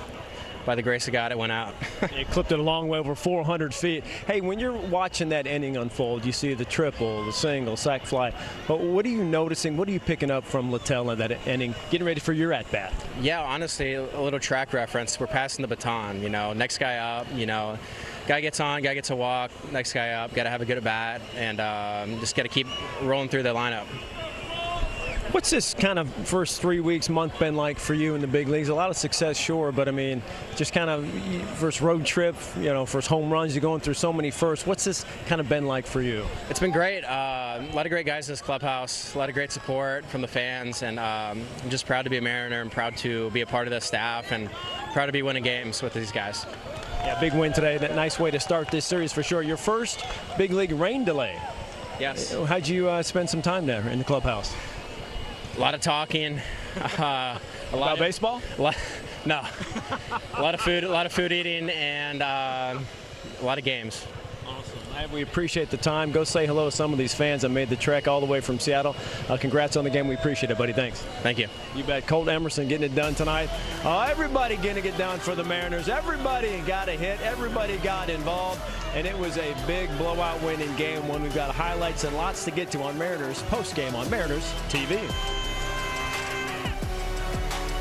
by the grace of God, it went out. You clipped it a long way, over 400 feet. Hey, when you're watching that inning unfold, you see the triple, the single, sac fly. But what are you noticing? What are you picking up from Littell in that inning, getting ready for your at-bat? Yeah, honestly, a little track reference. We're passing the baton, you know. Next guy up, you know. Guy gets on, guy gets a walk. Next guy up, got to have a good at-bat, and just got to keep rolling through the lineup. What's this kind of first 3 weeks, month been like for you in the big leagues? A lot of success, sure, but I mean, just kind of first road trip, you know, first home runs, you're going through so many firsts. What's this kind of been like for you? It's been great. A lot of great guys in this clubhouse, a lot of great support from the fans, and I'm just proud to be a Mariner and proud to be a part of the staff and proud to be winning games with these guys. Yeah, big win today. That nice way to start this series for sure. Your first big league rain delay. Yes. How'd you spend some time there in the clubhouse? A lot of talking. About baseball? No. a lot of food eating, and a lot of games. Awesome. We appreciate the time. Go say hello to some of these fans that made the trek all the way from Seattle. Congrats on the game. We appreciate it, buddy. Thanks. Thank you. You bet. Colt Emerson getting it done tonight. Everybody getting it done for the Mariners. Everybody got a hit. Everybody got involved. And it was a big blowout win in game 1. We've got highlights and lots to get to on Mariners post-game on Mariners TV.